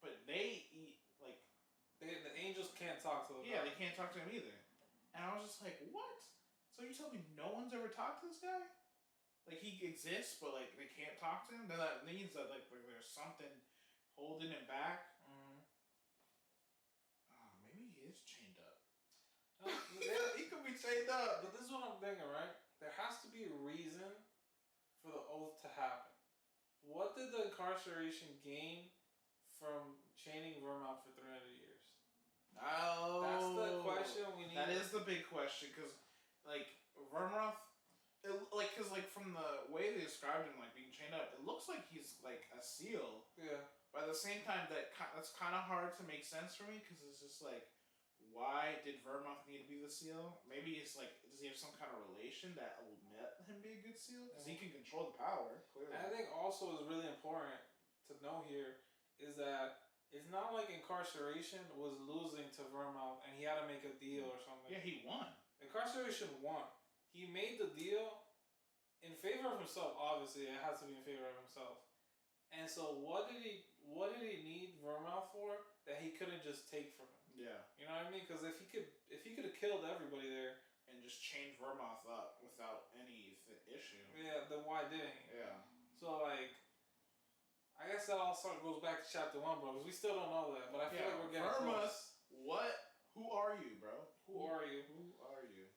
But they eat like the angels can't talk to them. Yeah, they can't talk to him either. And I was just like, what? So you tell me no one's ever talked to this guy? Like, he exists, but, like, they can't talk to him? Then that means that, like, there's something holding him back. Maybe he is chained up. He could be chained up. But this is what I'm thinking, right? There has to be a reason for the oath to happen. What did the incarceration gain from chaining Vermouth for 300 years? Oh. That's the question we need. That is the big question, because, like, Vermouth... Because from the way they described him, like, being chained up, it looks like he's, like, a seal. Yeah. But at the same time, that's kind of hard to make sense for me, because it's just, like, why did Vermouth need to be the seal? Maybe it's, like, does he have some kind of relation that will let him be a good seal? Because he can control the power, clearly. And I think also is really important to know here is that it's not like incarceration was losing to Vermouth and he had to make a deal or something. Yeah, he won. Incarceration won. He made the deal in favor of himself. Obviously, it has to be in favor of himself. And so, what did he need Vermouth for that he couldn't just take from him? Yeah, you know what I mean? Because if he could have killed everybody there and just chained Vermouth up without any issue, yeah, then why didn't he? Yeah. So like, I guess that all goes back to chapter 1, bro. Because we still don't know that, but I feel like we're getting close. What? Who are you, bro? Who are you? Who are you?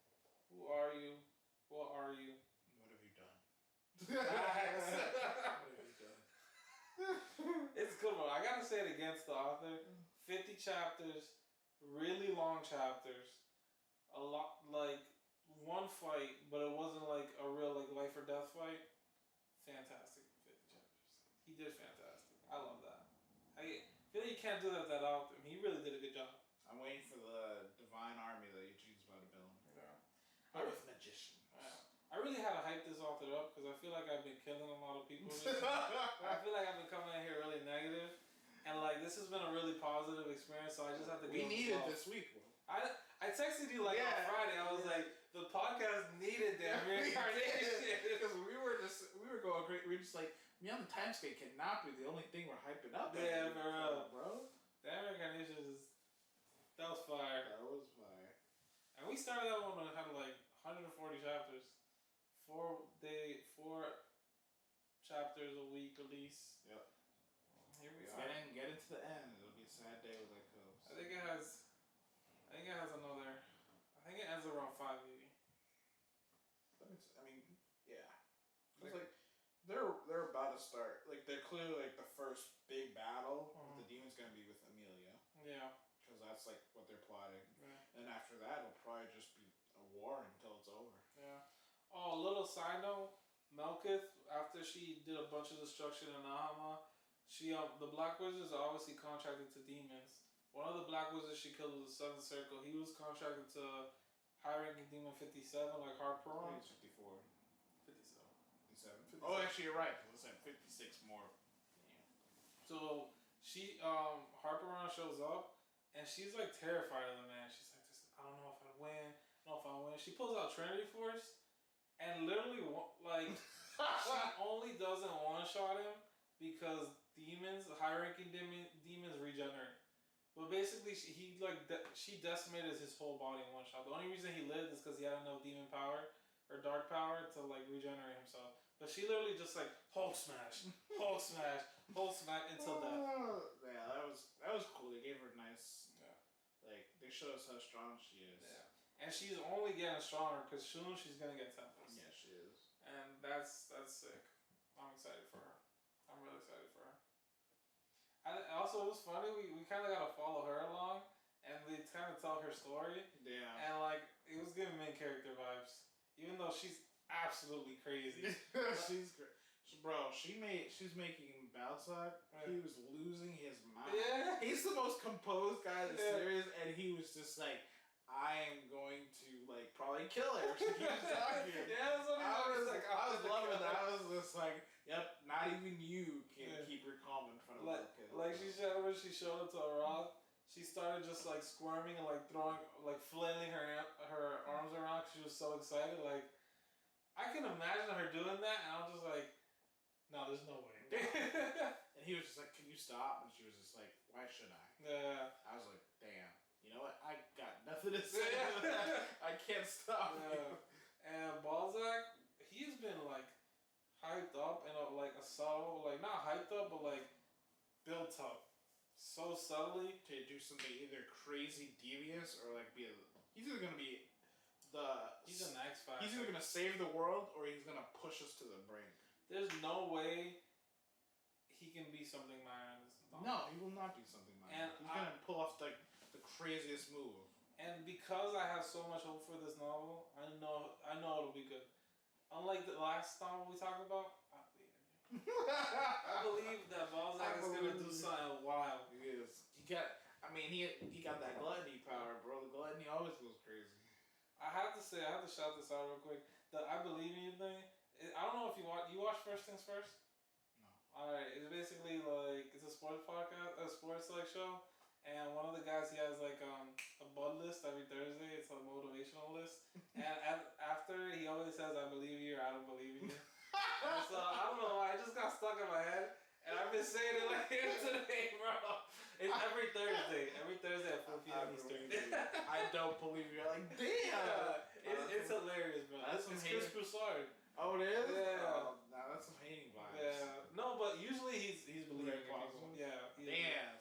Who are you? What are you? What have you done? What have you done? It's good, bro. I gotta say it against the author. 50 chapters, really long chapters, a lot like one fight, but it wasn't like a real like life or death fight. Fantastic 50 chapters. He did fantastic. I love that. I feel like you can't do that often. He really did a good job. I'm waiting for the divine army that Eugene's about to build. Yeah. But with magicians. I really had to hype this author up because I feel like I've been killing a lot of people. I feel like I've been coming in here really negative, and like this has been a really positive experience. So I just have to. We needed this week, bro. I texted you like on Friday. I was like, the podcast needed Damn Reincarnation because we were going great. We were just like, the Timescape cannot be the only thing we're hyping up. Yeah, for real, bro. Damn Reincarnation that was fire. That was fire. And we started that one when it had like 140 chapters. 4 chapters a week release. Yep. Here we are. Get into the end. It'll be a sad day with that close. I think it has another. I think it ends around 580. Yeah. Cause like they're about to start. Like they're clearly like the first big battle with the demon's gonna be with Amelia. Yeah. Because that's like what they're plotting. Yeah. And after that, it'll probably just be a war until it's over. Yeah. Oh, a little side note. Melkith, after she did a bunch of destruction in Nahama, the Black Wizards are obviously contracted to demons. One of the Black Wizards she killed was the Seventh Circle. He was contracted to high-ranking demon 57, like Harperon. I think it's 54. 57. 57. Oh, actually, you're right. Listen, 56 more. Yeah. So Harperon shows up, and she's like terrified of the man. She's like, I don't know if I win. She pulls out Trinity Force, and literally, like, she only doesn't one-shot him because high-ranking demons regenerate. But basically, she decimated his whole body in one shot. The only reason he lived is because he had enough demon power or dark power to like regenerate himself. But she literally just like Hulk smash until death. Yeah, that was cool. They gave her a nice. Yeah. Like they showed us how strong she is. Yeah. And she's only getting stronger because soon she's gonna get Tempest. Yeah, she is. And that's sick. I'm excited for her. I'm really excited for her. Also, it was funny. We kind of got to follow her along, and they kind of tell her story. Yeah. And like it was giving main character vibes, even though she's absolutely crazy. She's great. Bro, she's making Balzac. Right. He was losing his mind. Yeah. He's the most composed guy in the series, and he was just like, I am going to like probably kill her. She keeps talking. Yeah, that's what I was loving that. I was just like, yep, not even you can keep her calm in front of like, the kid. Like she said when she showed up to a rock, she started just like squirming and like throwing, like flailing her arms around because she was so excited. Like, I can imagine her doing that, and I'm just like, no, there's no way. And he was just like, can you stop? And she was just like, why should I? Yeah. I was like, damn. You know what? I got nothing to say to that. I can't stop you. And Balzac, he's been like hyped up in like a subtle, like not hyped up, but like built up so subtly to do something either crazy devious or like he's either gonna be he's an X Factor. He's either gonna save the world or he's gonna push us to the brink. There's no way he can be something minor in this. No, he will not be something minor. And he's gonna pull off the craziest move. And because I have so much hope for this novel, I know it'll be good. Unlike the last novel we talked about, I believe in you. I believe that Balzac is gonna do something wild. He is. He got that gluttony power, bro. The gluttony always goes crazy. I have to shout this out real quick. The I believe in you thing. I don't know if you watch First Things First. No. All right, it's basically like it's a sports podcast, a sports like show. And one of the guys, he has like a bud list every Thursday. It's a motivational list. And after, he always says, I believe you or I don't believe you. And so, I don't know why. It just got stuck in my head. And I've been saying it like today, bro. It's every Thursday. Every Thursday at 4 p.m. Eastern. I don't believe you. I'm like, damn. It's hilarious, bro. That's it's Chris Broussard. Oh, it is? Yeah. Oh, nah, that's some hating vibes. Yeah. No, but usually he's believing in people. Yeah. Damn.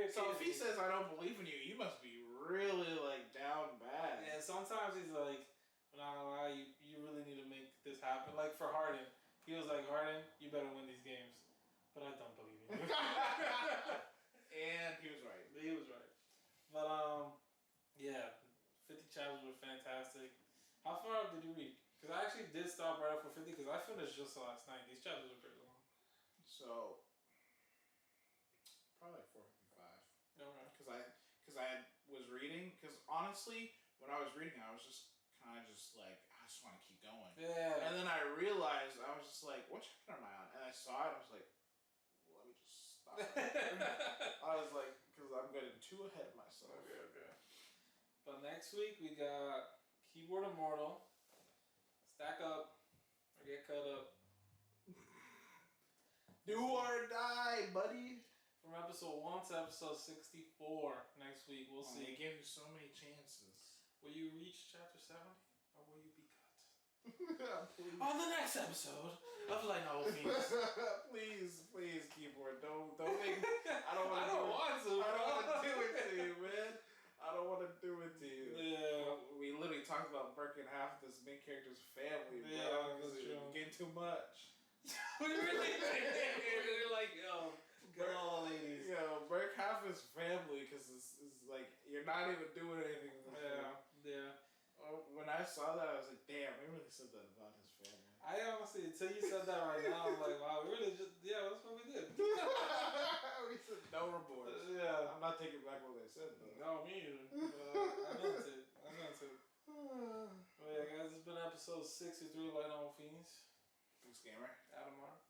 So if he says I don't believe in you, you must be really like down bad. Yeah, sometimes he's like, I'm not gonna lie, you really need to make this happen. Like for Harden, he was like, Harden, you better win these games. But I don't believe in you. And he was right. He was right. But far up did you read? Because I actually did stop right after 50 because I finished just last night. These chapters are pretty long. So probably like 455. Okay. Because I was reading. Because honestly, when I was reading, I was just kind of just like, I just want to keep going. Yeah. And then I realized, I was just like, what chapter am I on? And I saw it, I was like, let me just stop. I was like, because I'm getting too ahead of myself. Okay. But next week we got Keyboard Immortal, Stack Up, or Get Cut Up. Do or die, buddy. From episode 1 to episode 64 next week. We'll see. They gave you so many chances. Will you reach chapter 70? Or will you be cut? Please. On the next episode of Light Novel Fiends. please, keyboard. Don't make me. I don't want to. I don't want to. I don't want to do it to you, man. I don't want to do it to you. Yeah. We literally talked about breaking half of this main character's family, bro. Yeah, that's It's true. getting too much. We really did. We're like, yo, good all the ladies. Yo, break half his family because it's like you're not even doing anything with the Yeah. When I saw that, I was like, damn, we really said that about his family. I honestly, until you said that right now, I'm like, wow, we really just, yeah, that's what we did. We said no remorse. Yeah. I'm not taking back what they said, though. No, me either. I meant it. Well, yeah, guys, it's been episode 63 of Light Novel Fiends. Thanks, gamer. Adam Mark.